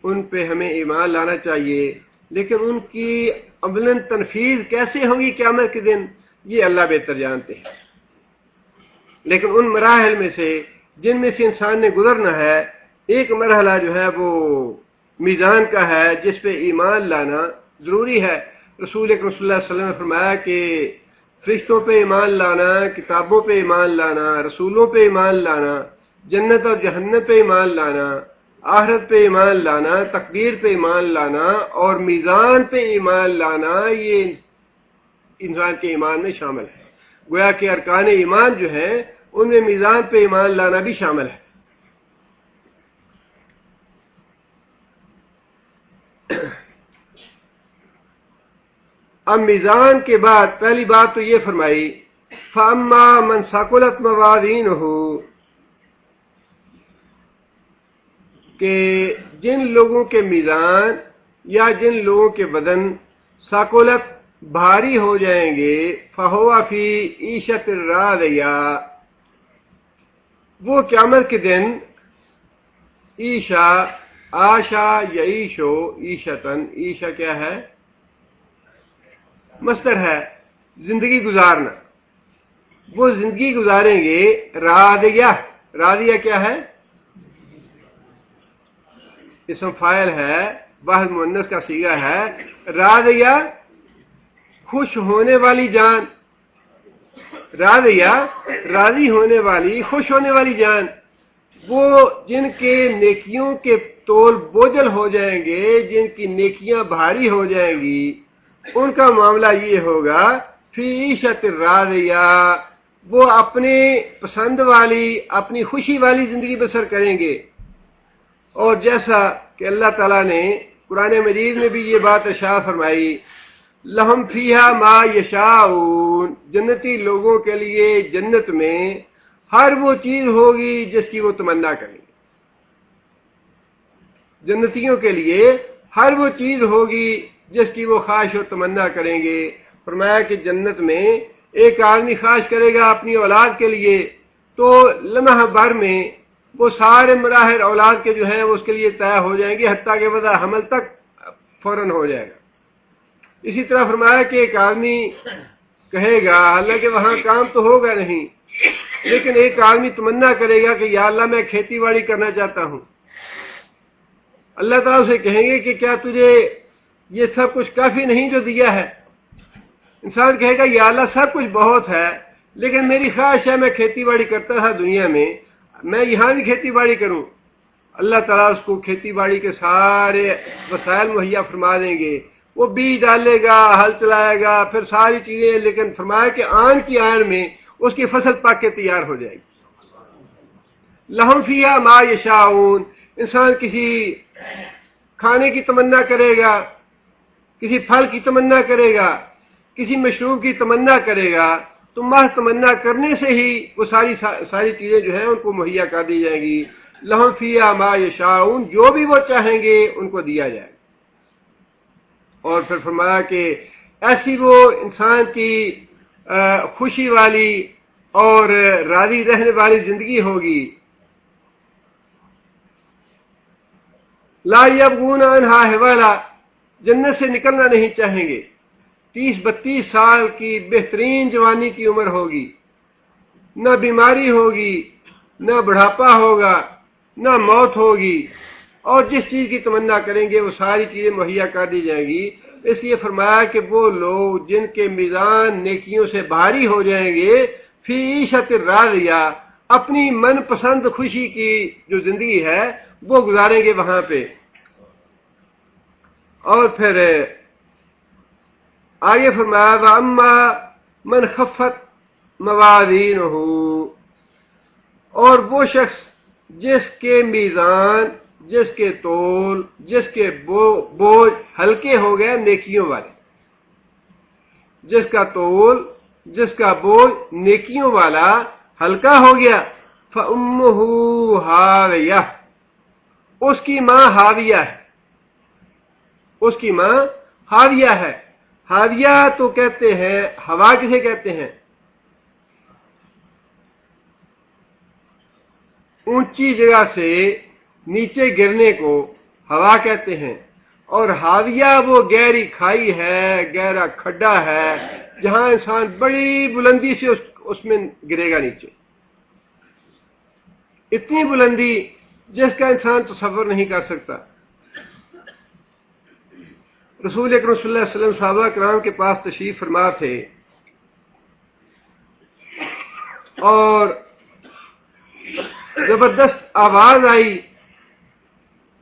ان پہ ہمیں ایمان لانا چاہیے، لیکن ان کی عملاً تنفیذ کیسے ہوگی قیامت کے دن یہ اللہ بہتر جانتے ہیں۔ لیکن ان مراحل میں سے جن میں سے انسان نے گزرنا ہے، ایک مرحلہ جو ہے وہ میزان کا ہے جس پہ ایمان لانا ضروری ہے۔ رسول اکرم صلی اللہ علیہ وسلم نے فرمایا کہ فرشتوں پہ ایمان لانا، کتابوں پہ ایمان لانا، رسولوں پہ ایمان لانا، جنت اور جہنم پہ ایمان لانا، آخرت پہ ایمان لانا، تقدیر پہ ایمان لانا اور میزان پہ ایمان لانا، یہ انسان کے ایمان میں شامل ہے۔ گویا کہ ارکان ایمان جو ہیں ان میں میزان پہ ایمان لانا بھی شامل ہے۔ اب میزان کے بعد پہلی بات تو یہ فرمائی فَأَمَّا مَنْ ثَقُلَتْ مَوَازِينُهُ، کہ جن لوگوں کے میزان یا جن لوگوں کے وزن ثقلت بھاری ہو جائیں گے، فَهُوَ فِي عِيشَةٍ رَاضِيَةٍ، وہ قیامت کے دن عیشا آشا یعیشو عیشتن، عیشا کیا ہے؟ مصدر ہے، زندگی گزارنا، وہ زندگی گزاریں گے راضیہ۔ راضیہ کیا ہے؟ اسم فاعل ہے، واحد مؤنث کا صیغہ ہے، راضیہ خوش ہونے والی جان، راضیہ راضی ہونے والی، خوش ہونے والی جان، وہ جن کے نیکیوں کے تول بوجھل ہو جائیں گے، جن کی نیکیاں بھاری ہو جائیں گی، ان کا معاملہ یہ ہوگا فی عیشۃ راضیہ، وہ اپنے پسند والی، اپنی خوشی والی زندگی بسر کریں گے۔ اور جیسا کہ اللہ تعالیٰ نے قرآن مجید میں بھی یہ بات ارشاد فرمائی، لہم فیہا ما یشاؤون، جنتی لوگوں کے لیے جنت میں ہر وہ چیز ہوگی جس کی وہ تمنا کریں گے۔ جنتیوں کے لیے ہر وہ چیز ہوگی جس کی وہ خواہش و تمنا کریں گے. فرمایا کہ جنت میں ایک آدمی خواہش کرے گا اپنی اولاد کے لیے تو لمحہ بھر میں وہ سارے مراحل اولاد کے جو ہیں وہ اس کے لیے طے ہو جائیں گے، حتیٰ کہ وضع حمل تک فوراً ہو جائے گا. اسی طرح فرمایا کہ ایک آدمی کہے گا، حالانکہ وہاں کام تو ہوگا نہیں، لیکن ایک آدمی تمنا کرے گا کہ یا اللہ میں کھیتی باڑی کرنا چاہتا ہوں. اللہ تعالیٰ سے کہیں گے کہ کیا تجھے یہ سب کچھ کافی نہیں جو دیا ہے؟ انسان کہے گا یا اللہ سب کچھ بہت ہے، لیکن میری خواہش ہے میں کھیتی باڑی کرتا تھا دنیا میں یہاں بھی کھیتی باڑی کروں. اللہ تعالیٰ اس کو کھیتی باڑی کے سارے وسائل مہیا فرما دیں گے. وہ بیج ڈالے گا، ہل چلائے گا، پھر ساری چیزیں، لیکن فرمایا کہ آن کی آن میں اس کی فصل پک کے تیار ہو جائے گی. لہم فیہا ما یشاؤون. انسان کسی کھانے کی تمنا کرے گا، کسی پھل کی تمنا کرے گا، کسی مشروب کی تمنا کرے گا، تو محض تمنا کرنے سے ہی وہ ساری چیزیں جو ہیں ان کو مہیا کر دی جائیں گی. لہم فیہا ما یشاؤون، جو بھی وہ چاہیں گے ان کو دیا جائے گا. اور پھر فرمایا کہ ایسی وہ انسان کی خوشی والی اور راضی رہنے والی زندگی ہوگی. لا یبغون عنہا حولا، جنت سے نکلنا نہیں چاہیں گے. 30-32 سال کی بہترین جوانی کی عمر ہوگی، نہ بیماری ہوگی، نہ بڑھاپا ہوگا، نہ موت ہوگی، اور جس چیز کی تمنا کریں گے وہ ساری چیزیں مہیا کر دی جائیں گی. اس لیے فرمایا کہ وہ لوگ جن کے میزان نیکیوں سے بھاری ہو جائیں گے، فی عیشت راضیہ، اپنی من پسند خوشی کی جو زندگی ہے وہ گزاریں گے وہاں پہ. اور پھر آگے فرمایا وَأَمَّا مَنْ خَفَّتْ مَوَازِينُهُ، اور وہ شخص جس کے میزان، جس کے تول، جس کے بوجھ ہلکے ہو گئے نیکیوں والے، جس کا تول، جس کا بوجھ نیکیوں والا ہلکا ہو گیا، فَأُمُّهُ ہاویہ، اس کی ماں ہاویہ ہے. اس کی ماں ہاویہ ہے. ہاویہ تو کہتے ہیں، ہوا کسے کہتے ہیں؟ اونچی جگہ سے نیچے گرنے کو ہوا کہتے ہیں. اور ہاویہ وہ گہری کھائی ہے، گہرا کھڈا ہے، جہاں انسان بڑی بلندی سے اس میں گرے گا نیچے. اتنی بلندی جس کا انسان تصور نہیں کر سکتا. رسول اکرم صلی اللہ علیہ وسلم صحابہ کرام کے پاس تشریف فرما تھے، اور زبردست آواز آئی.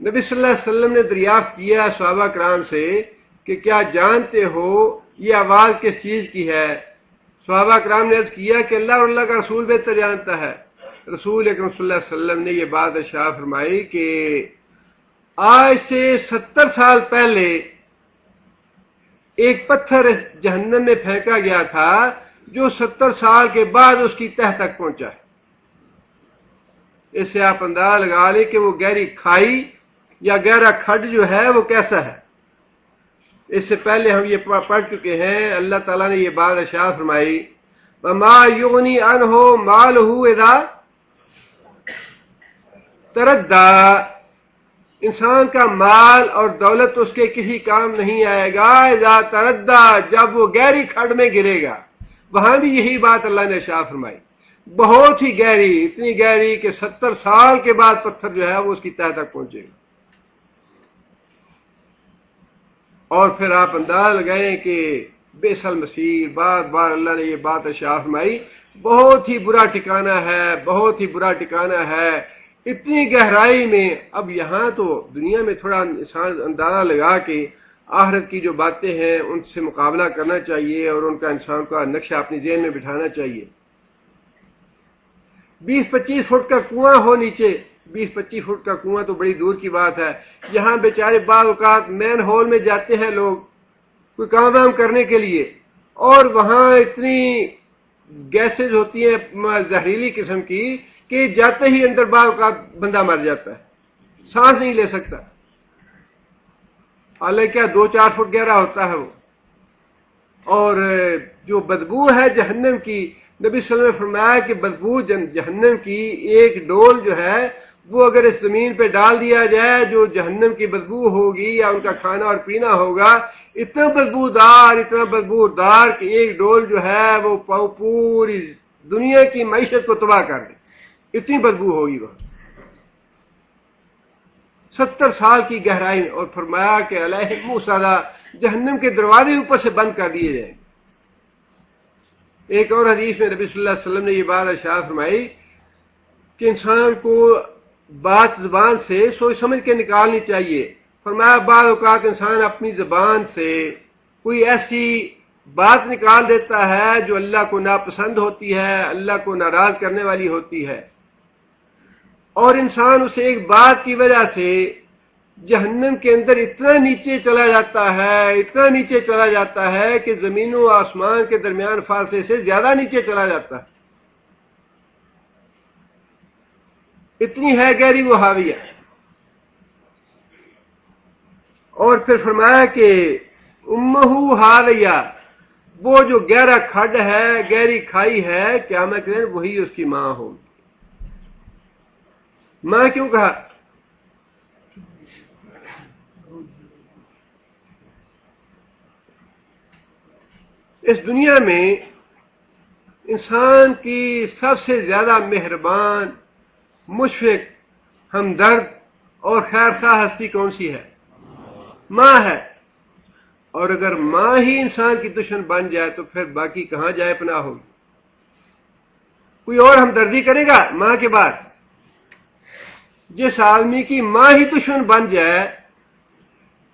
نبی صلی اللہ علیہ وسلم نے دریافت کیا صحابہ کرام سے کہ کیا جانتے ہو یہ آواز کس چیز کی ہے؟ صحابہ کرام نے عرض کیا کہ اللہ اور اللہ کا رسول بہتر جانتا ہے. رسول اکرم صلی اللہ علیہ وسلم نے یہ بات ارشاد فرمائی کہ آج سے 70 سال پہلے ایک پتھر اس جہنم میں پھینکا گیا تھا جو 70 سال کے بعد اس کی تہ تک پہنچا ہے. اس سے آپ اندازہ لگا لیں کہ وہ گہری کھائی یا گہرا کھڈ جو ہے وہ کیسا ہے. اس سے پہلے ہم یہ پڑھ چکے ہیں، اللہ تعالیٰ نے یہ بات ارشاد فرمائی وَمَا يُغْنِي عَنْهُ مَالُهُ اِذَا تَرَدَّىٰ، انسان کا مال اور دولت اس کے کسی کام نہیں آئے گا اذا تردّیٰ، جب وہ گہری کھڈ میں گرے گا. وہاں بھی یہی بات اللہ نے ارشاد فرمائی، بہت ہی گہری، اتنی گہری کہ 70 سال کے بعد پتھر جو ہے وہ اس کی تہ تک پہنچے گا. اور پھر آپ اندازہ لگائیں کہ بئس المصیر، بار بار اللہ نے یہ بات ارشاد فرمائی، بہت ہی برا ٹھکانہ ہے، بہت ہی برا ٹھکانہ ہے، اتنی گہرائی میں. اب یہاں تو دنیا میں تھوڑا انسان اندازہ لگا کے آخرت کی جو باتیں ہیں ان سے مقابلہ کرنا چاہیے اور ان کا انسان کا نقشہ اپنی ذہن میں بٹھانا چاہیے. 20-25 فٹ کا کنواں ہو نیچے، 20-25 فٹ کا کنواں تو بڑی دور کی بات ہے. یہاں بیچارے بعض اوقات مین ہول میں جاتے ہیں لوگ کوئی کام وام کرنے کے لیے، اور وہاں اتنی گیسز ہوتی ہیں زہریلی قسم کی کہ جاتے ہی اندر بعض اوقات بندہ مر جاتا ہے، سانس نہیں لے سکتا. حالانکہ 2-4 فٹ گہرا ہوتا ہے وہ. اور جو بدبو ہے جہنم کی، نبی صلی اللہ علیہ وسلم نے فرمایا کہ بدبو جہنم کی ایک ڈول جو ہے وہ اگر اس زمین پہ ڈال دیا جائے، جو جہنم کی بدبو ہوگی یا ان کا کھانا اور پینا ہوگا، اتنا بدبودار کہ ایک ڈول جو ہے وہ پوری دنیا کی معیشت کو تباہ کر دے، اتنی بدبو ہوگی وہ. 70 سال کی گہرائی میں. اور فرمایا کہ علیہم موصدا، جہنم کے دروازے اوپر سے بند کر دیے جائیں. ایک اور حدیث میں نبی صلی اللہ علیہ وسلم نے یہ بات ارشاد فرمائی کہ انسان کو بات زبان سے سوچ سمجھ کے نکالنی چاہیے. فرمایا بعض اوقات انسان اپنی زبان سے کوئی ایسی بات نکال دیتا ہے جو اللہ کو ناپسند ہوتی ہے، اللہ کو ناراض کرنے والی ہوتی ہے، اور انسان اسے ایک بات کی وجہ سے جہنم کے اندر اتنا نیچے چلا جاتا ہے کہ زمین و آسمان کے درمیان فاصلے سے زیادہ نیچے چلا جاتا ہے. اتنی ہے گہری وہ حاویہ. اور پھر فرمایا کہ امہ حاویہ، وہ جو گہرا کھڈ ہے، گہری کھائی ہے، قیامت کے دن وہی اس کی ماں ہوگی. ماں کیوں کہا؟ اس دنیا میں انسان کی سب سے زیادہ مہربان، مشفق، ہمدرد اور خیر خواہ ہستی کون سی ہے؟ ماں ہے. اور اگر ماں ہی انسان کی دشمن بن جائے تو پھر باقی کہاں جائے پناہ ہوگی؟ کوئی اور ہمدردی کرے گا ماں کے بعد؟ جس آدمی کی ماں ہی دشمن بن جائے،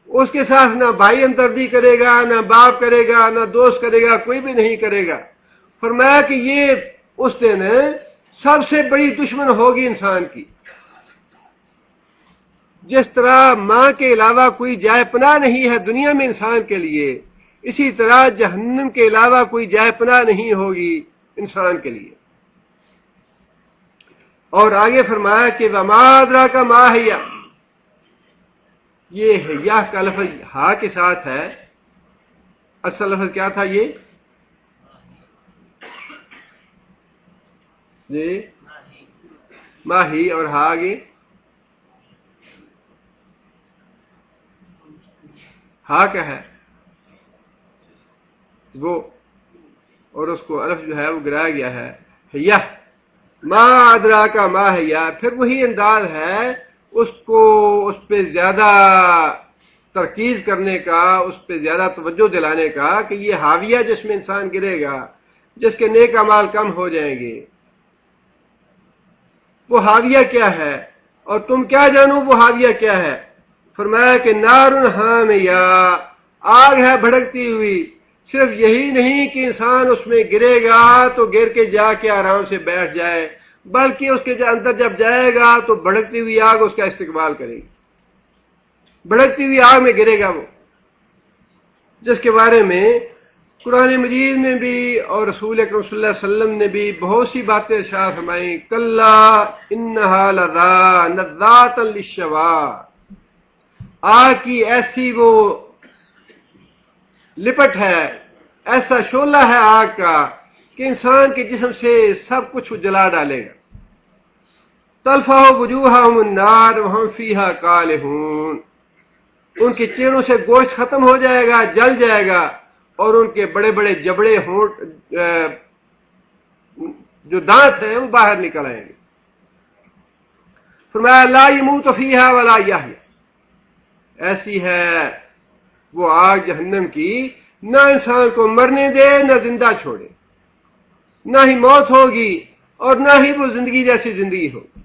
اس کے ساتھ نہ بھائی ہمدردی کرے گا، نہ باپ کرے گا، نہ دوست کرے گا، کوئی بھی نہیں کرے گا. فرمایا کہ یہ اس دن سب سے بڑی دشمن ہوگی انسان کی. جس طرح ماں کے علاوہ کوئی جائے پناہ نہیں ہے دنیا میں انسان کے لیے، اسی طرح جہنم کے علاوہ کوئی جائے پناہ نہیں ہوگی انسان کے لیے. اور آگے فرمایا کہ وما ادراک ما ہی، یہ حیہ کا لفظ ہا کے ساتھ ہے. اصل لفظ کیا تھا یہ؟ جی ماہی. اور ہا آگے ہا کیا ہے؟ وہ، اور اس کو الف جو ہے وہ گرایا گیا ہے حیہ. ما ادراک ما حیہ، پھر وہی انداز ہے اس کو اس پہ زیادہ ترکیز کرنے کا، اس پہ زیادہ توجہ دلانے کا کہ یہ حاویہ جس میں انسان گرے گا، جس کے نیک اعمال کم ہو جائیں گے، وہ حاویہ کیا ہے اور تم کیا جانو وہ حاویہ کیا ہے. فرمایا کہ نار حامیہ، آگ ہے بھڑکتی ہوئی. صرف یہی نہیں کہ انسان اس میں گرے گا تو گر کے جا کے آرام سے بیٹھ جائے، بلکہ اس کے اندر جب جائے گا تو بھڑکتی ہوئی آگ اس کا استقبال کرے گی. بھڑکتی ہوئی آگ میں گرے گا وہ، جس کے بارے میں قرآن مجید میں بھی اور رسول اکرم صلی اللہ علیہ وسلم نے بھی بہت سی باتیں ارشاد فرمائیں. کلا انہا لظا نذاۃ للشوا، آگ کی ایسی وہ لپٹ ہے، ایسا شعلہ ہے آگ کا کہ انسان کے جسم سے سب کچھ جلا ڈالے گا. تلفح وجوہہم النار وہم فیہا کالحون، ان کے چہروں سے گوشت ختم ہو جائے گا، جل جائے گا، اور ان کے بڑے بڑے جبڑے ہونٹ جو دانت ہیں وہ باہر نکل آئیں گے. فرمایا لا یموت فیہا ولا یحیی، ایسی ہے وہ آگ جہنم کی، نہ انسان کو مرنے دے نہ زندہ چھوڑے، نہ ہی موت ہوگی اور نہ ہی وہ زندگی جیسی زندگی ہوگی.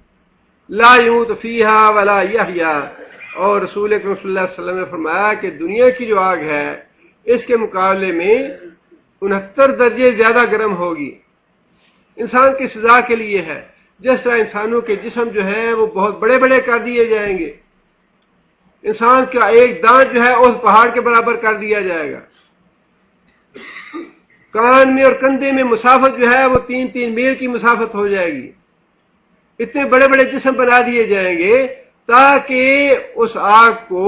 لا یموت فیہا ولا یحیی. اور رسول اکرم صلی اللہ علیہ وسلم نے فرمایا کہ دنیا کی جو آگ ہے اس کے مقابلے میں 69 درجے زیادہ گرم ہوگی. انسان کی سزا کے لیے ہے. جس طرح انسانوں کے جسم جو ہے وہ بہت بڑے بڑے کر دیے جائیں گے، انسان کا ایک دانت جو ہے اس پہاڑ کے برابر کر دیا جائے گا. کان میں اور کندھے میں مسافت جو ہے وہ 3-3 میل کی مسافت ہو جائے گی. اتنے بڑے بڑے جسم بنا دیے جائیں گے تاکہ اس آگ کو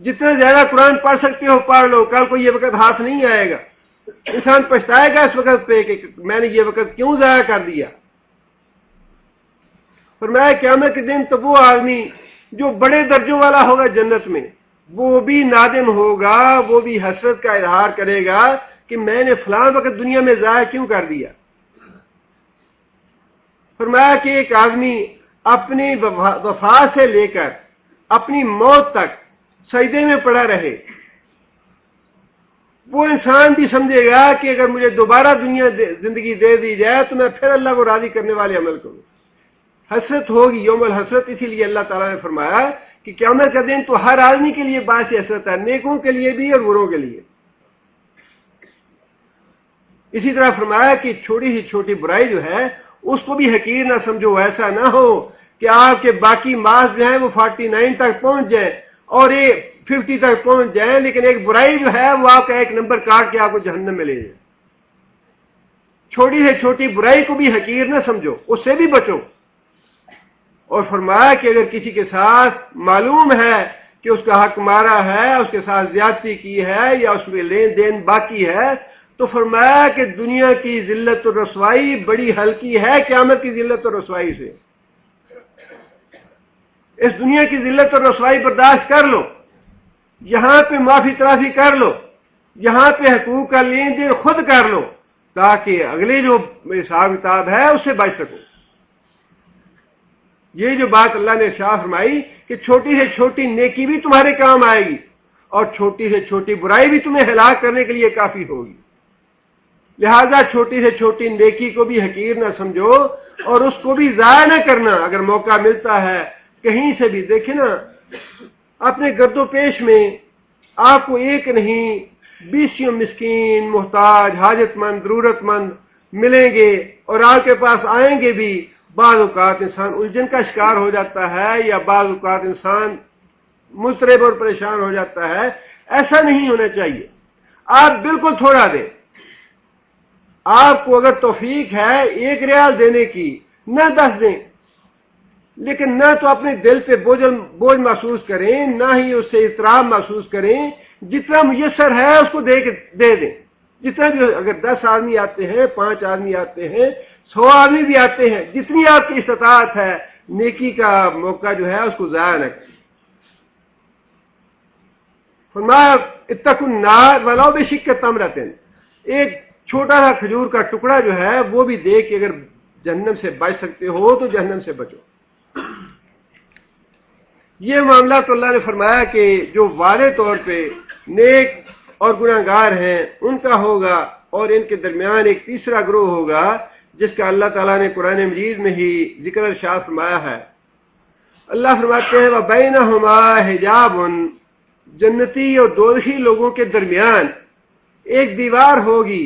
جتنا زیادہ قرآن پڑھ سکتے ہو پڑھ لو، کل کو یہ وقت ہاتھ نہیں آئے گا، انسان پچھتائے گا اس وقت پہ کہ میں نے یہ وقت کیوں ضائع کر دیا۔ فرمایا قیامت کے دن تو وہ آدمی جو بڑے درجوں والا ہوگا جنت میں، وہ بھی نادم ہوگا، وہ بھی حسرت کا اظہار کرے گا کہ میں نے فلاں وقت دنیا میں ضائع کیوں کر دیا۔ فرمایا کہ ایک آدمی اپنی وفات سے لے کر اپنی موت تک سجدے میں پڑا رہے، وہ انسان بھی سمجھے گا کہ اگر مجھے دوبارہ زندگی دے دی جائے تو میں پھر اللہ کو راضی کرنے والے عمل کروں۔ حسرت ہوگی، یوم الحسرت، اسی لیے اللہ تعالیٰ نے فرمایا کہ قیامت کا دن تو ہر آدمی کے لیے باعث حسرت ہے، نیکوں کے لیے بھی اور بروں کے لیے۔ اسی طرح فرمایا کہ چھوٹی سی چھوٹی برائی جو ہے اس کو بھی حقیر نہ سمجھو، ایسا نہ ہو کہ آپ کے باقی مارکس جو ہیں وہ 49 تک پہنچ جائیں اور یہ 50 تک پہنچ جائیں، لیکن ایک برائی جو ہے وہ آپ کا ایک نمبر کاٹ کے آپ کو جہنم میں لے جائے۔ چھوٹی سے چھوٹی برائی کو بھی حقیر نہ سمجھو، اس سے بھی بچو۔ اور فرمایا کہ اگر کسی کے ساتھ معلوم ہے کہ اس کا حق مارا ہے، اس کے ساتھ زیادتی کی ہے یا اس میں لین دین باقی ہے، تو فرمایا کہ دنیا کی ذلت و رسوائی بڑی ہلکی ہے قیامت کی ذلت و رسوائی سے۔ اس دنیا کی ذلت اور رسوائی برداشت کر لو، یہاں پہ معافی ترافی کر لو، یہاں پہ حقوق کا لین دین خود کر لو، تاکہ اگلے جو حساب کتاب ہے اس سے بچ سکو۔ یہ جو بات اللہ نے ارشاد فرمائی کہ چھوٹی سے چھوٹی نیکی بھی تمہارے کام آئے گی اور چھوٹی سے چھوٹی برائی بھی تمہیں ہلاک کرنے کے لیے کافی ہوگی، لہذا چھوٹی سے چھوٹی نیکی کو بھی حقیر نہ سمجھو اور اس کو بھی ضائع نہ کرنا۔ اگر موقع ملتا ہے کہیں سے بھی، دیکھیں نا اپنے گرد و پیش میں آپ کو ایک نہیں 20 مسکین، محتاج، حاجت مند، ضرورت مند ملیں گے اور آپ کے پاس آئیں گے بھی۔ بعض اوقات انسان الجھن کا شکار ہو جاتا ہے یا بعض اوقات انسان مضطرب اور پریشان ہو جاتا ہے، ایسا نہیں ہونا چاہیے۔ آپ بالکل تھوڑا دیں، آپ کو اگر توفیق ہے 1 ریال دینے کی، نہ 10 دیں، لیکن نہ تو اپنے دل پہ بوجھ محسوس کریں، نہ ہی اس سے اضطراب محسوس کریں۔ جتنا میسر ہے اس کو دے دیں، جتنا بھی، اگر 10 آدمی آتے ہیں، 5 آدمی آتے ہیں، 100 آدمی بھی آتے ہیں، جتنی آپ کی استطاعت ہے، نیکی کا موقع جو ہے اس کو ضائع نہ کریں۔ فرمایا اتقوا النار ولو بشق تمرۃ، ایک چھوٹا سا کھجور کا ٹکڑا جو ہے وہ بھی دے کہ اگر جہنم سے بچ سکتے ہو تو جہنم سے بچو۔ یہ معاملہ تو اللہ نے فرمایا کہ جو واضح طور پہ نیک اور گناہگار ہیں ان کا ہوگا، اور ان کے درمیان ایک تیسرا گروہ ہوگا جس کا اللہ تعالیٰ نے قرآن مجید میں ہی ذکر ارشاد فرمایا ہے۔ اللہ فرماتے ہیں وَبَيْنَهُمَا حِجَابٌ، جنتی اور دوزخی لوگوں کے درمیان ایک دیوار ہوگی،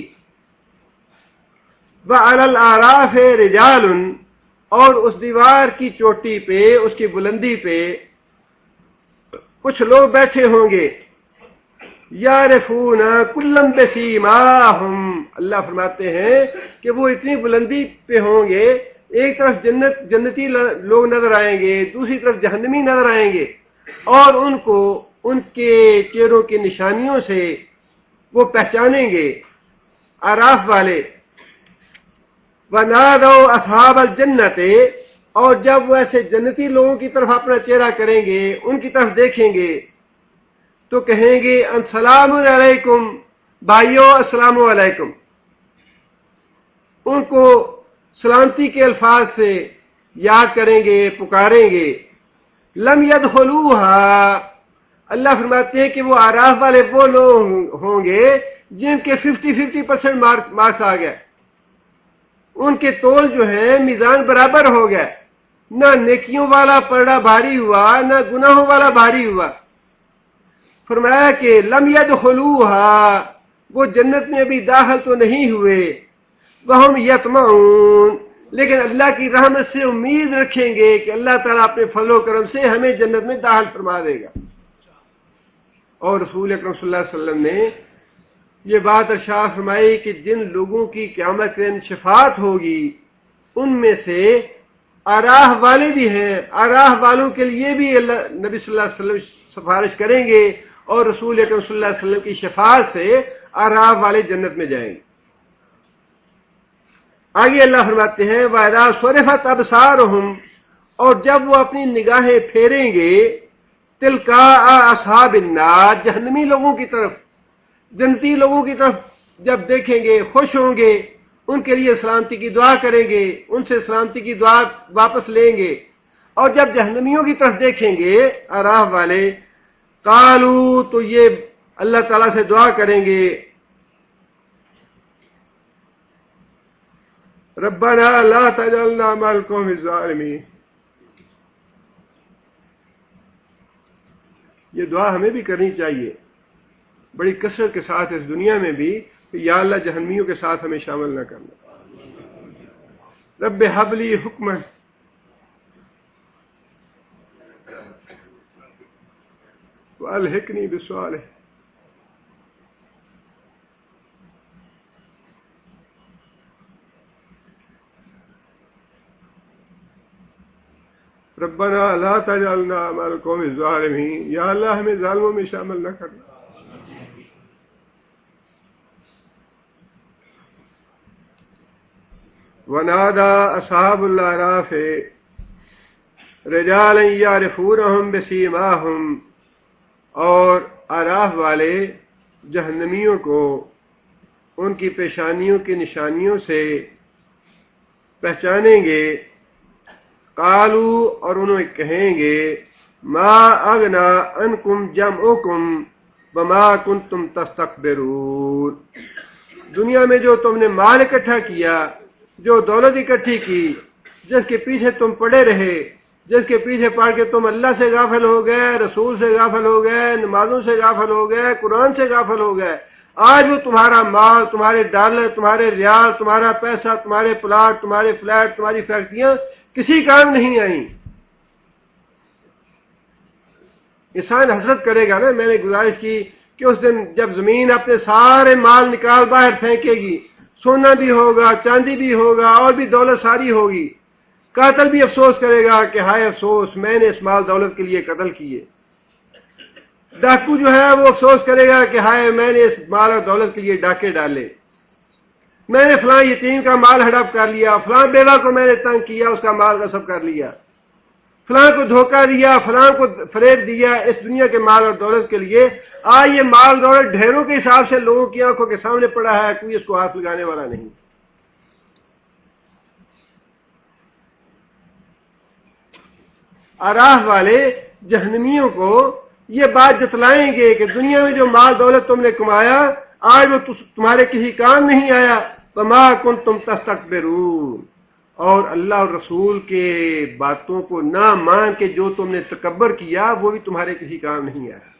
وَعَلَى الْأَعْرَافِ رِجَالٌ، اور اس دیوار کی چوٹی پہ، اس کی بلندی پہ کچھ لوگ بیٹھے ہوں گے، یعرفون کلا بسیماہم، اللہ فرماتے ہیں کہ وہ اتنی بلندی پہ ہوں گے، ایک طرف جنتی لوگ نظر آئیں گے، دوسری طرف جہنمی نظر آئیں گے، اور ان کو ان کے چہروں کی نشانیوں سے وہ پہچانیں گے اعراف والے۔ وَنَادَوْا أَصْحَابَ الْجَنَّةِ، اور جب وہ ایسے جنتی لوگوں کی طرف اپنا چہرہ کریں گے، ان کی طرف دیکھیں گے تو کہیں گے السلام علیکم، بھائیو السلام علیکم، ان کو سلامتی کے الفاظ سے یاد کریں گے، پکاریں گے۔ لم يدخلوها، اللہ فرماتے ہیں کہ وہ اعراف والے وہ لوگ ہوں گے جن کے 50% مارکس آ گئے، ان کے تول جو ہیں میزان برابر ہو گئے، نہ نیکیوں والا پلڑا بھاری ہوا نہ گناہوں والا بھاری ہوا۔ فرمایا کہ لم يدخلوها، وہ جنت میں ابھی داخل تو نہیں ہوئے، وہم یطمعون، لیکن اللہ کی رحمت سے امید رکھیں گے کہ اللہ تعالیٰ اپنے فضل و کرم سے ہمیں جنت میں داخل فرما دے گا۔ اور رسول اکرم صلی اللہ علیہ وسلم نے یہ بات ارشاد فرمائی کہ جن لوگوں کی قیامت کے دن شفاعت ہوگی ان میں سے اعراف والے بھی ہیں، اعراف والوں کے لیے بھی اللہ نبی صلی اللہ علیہ وسلم سفارش کریں گے اور رسول اکرم صلی اللہ علیہ وسلم کی شفاعت سے اعراف والے جنت میں جائیں گے۔ آگے اللہ فرماتے ہیں وَإِذَا صُرِفَتْ أَبْصَارُهُمْ، اور جب وہ اپنی نگاہیں پھیریں گے تِلْقَاءَ أَصْحَابِ النَّارِ، جہنمی لوگوں کی طرف، جنتی لوگوں کی طرف جب دیکھیں گے خوش ہوں گے، ان کے لیے سلامتی کی دعا کریں گے، ان سے سلامتی کی دعا واپس لیں گے، اور جب جہنمیوں کی طرف دیکھیں گے اعراف والے قالو، تو یہ اللہ تعالیٰ سے دعا کریں گے ربنا لا تجعلنا مع القوم الظالمین۔ یہ دعا ہمیں بھی کرنی چاہیے بڑی کثرت کے ساتھ اس دنیا میں بھی کہ یا اللہ جہنمیوں کے ساتھ ہمیں شامل نہ کرنا۔ رب ہب لی حکما والحقنی بالصالحین۔ ربنا لا تجعلنا مع القوم الظالمین، یا اللہ ہمیں ظالموں میں شامل نہ کرنا۔ ونادى أصحاب الأعراف رجالا يعرفونهم بسيماهم، اور اعراف والے جہنمیوں کو ان کی پیشانیوں کی نشانیوں سے پہچانیں گے۔ قالو، اور انہوں کہیں گے ما اغنا عنکم جمعکم وما کنتم تستکبرون، دنیا میں جو تم نے مال اکٹھا کیا، جو دولت اکٹھی کی، جس کے پیچھے تم پڑے رہے، جس کے پیچھے پڑ کے تم اللہ سے غافل ہو گئے، رسول سے غافل ہو گئے، نمازوں سے غافل ہو گئے، قرآن سے غافل ہو گئے، آج وہ تمہارا مال، تمہارے ڈالر، تمہارے ریال، تمہارا پیسہ، تمہارے پلاٹ، تمہارے فلیٹ، تمہاری فیکٹریاں کسی کام نہیں آئیں۔ انسان حسرت کرے گا نا۔ میں نے گزارش کی کہ اس دن جب زمین اپنے سارے مال نکال باہر پھینکے گی، سونا بھی ہوگا، چاندی بھی ہوگا، اور بھی دولت ساری ہوگی، قاتل بھی افسوس کرے گا کہ ہائے افسوس میں نے اس مال دولت کے لیے قتل کیے، ڈاکو جو ہے وہ افسوس کرے گا کہ ہائے میں نے اس مال اور دولت کے لیے ڈاکے ڈالے، میں نے فلاں یتیم کا مال ہڑپ کر لیا، فلاں بیوہ کو میں نے تنگ کیا، اس کا مال غصب کر لیا، فلاں کو دھوکہ دیا، فلاں کو فریب دیا اس دنیا کے مال اور دولت کے لیے۔ آج یہ مال دولت ڈھیروں کے حساب سے لوگوں کی آنکھوں کے سامنے پڑا ہے، کوئی اس کو ہاتھ لگانے والا نہیں۔ اعراف والے جہنمیوں کو یہ بات جتلائیں گے کہ دنیا میں جو مال دولت تم نے کمایا آج وہ تمہارے کسی کام نہیں آیا، وما کنتم تستکبرون، اور اللہ اور رسول کے باتوں کو نہ مان کے جو تم نے تکبر کیا وہ بھی تمہارے کسی کام نہیں آیا۔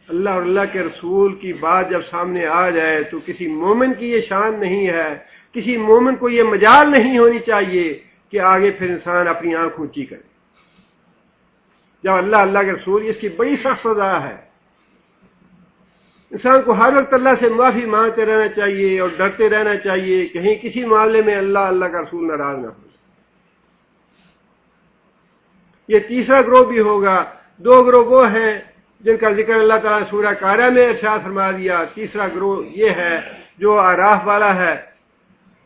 اللہ اور اللہ کے رسول کی بات جب سامنے آ جائے تو کسی مومن کی یہ شان نہیں ہے، کسی مومن کو یہ مجال نہیں ہونی چاہیے کہ آگے پھر انسان اپنی آنکھ اونچی کرے۔ جب اللہ کے رسول، اس کی بڑی سخت سزا ہے۔ انسان کو ہر وقت اللہ سے معافی مانگتے رہنا چاہیے اور ڈرتے رہنا چاہیے کہیں کسی معاملے میں اللہ کا رسول ناراض نہ ہو۔ یہ تیسرا گروہ بھی ہوگا۔ دو گروہ وہ ہیں جن کا ذکر اللہ تعالیٰ نے سورہ قاریہ میں ارشاد فرما دیا۔ تیسرا گروہ یہ ہے جو اعراف والا ہے۔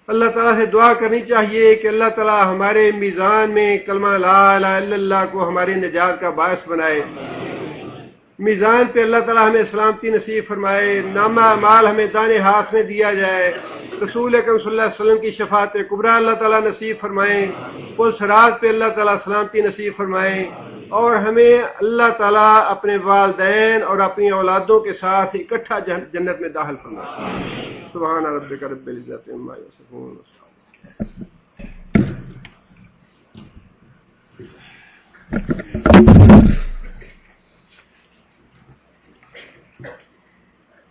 اللہ تعالیٰ سے دعا کرنی چاہیے کہ اللہ تعالیٰ ہمارے میزان میں کلمہ لا الہ الا اللہ کو ہماری نجات کا باعث بنائے، میزان پہ اللہ تعالیٰ ہمیں سلامتی نصیب فرمائے، نامہ اعمال ہمیں دانے ہاتھ میں دیا جائے، رسول اکرم صلی اللہ علیہ وسلم کی شفاعت کبریٰ اللہ تعالیٰ نصیب فرمائیں، پل صراط پہ اللہ تعالیٰ سلامتی نصیب فرمائیں، اور ہمیں اللہ تعالیٰ اپنے والدین اور اپنی اولادوں کے ساتھ اکٹھا جنت میں داخل فرمائیں۔ سبحان ربک رب العزت عما یصفون۔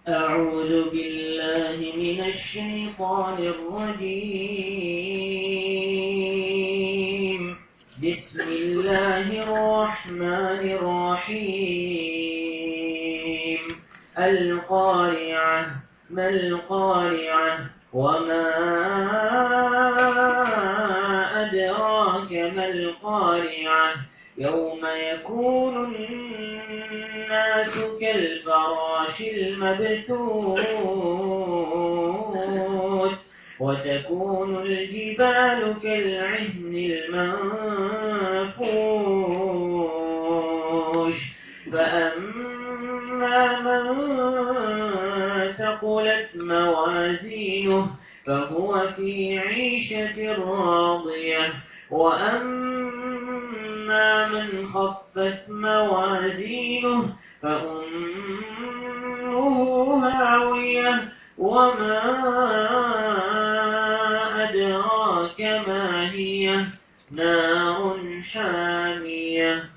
أعوذ بالله من الشيطان الرجيم. بسم الله الرحمن الرحيم. القارعة ما القارعة وما أدراك ما القارعة يوم يكون الناس كالفراش المبثوث وتكون الجبال كالعهن المنفوش فأما من ثقلت موازينه فهو في عيشة راضية وأما من خفت موازينه فأمه هاوية وما أدراك ما هي نار حامية.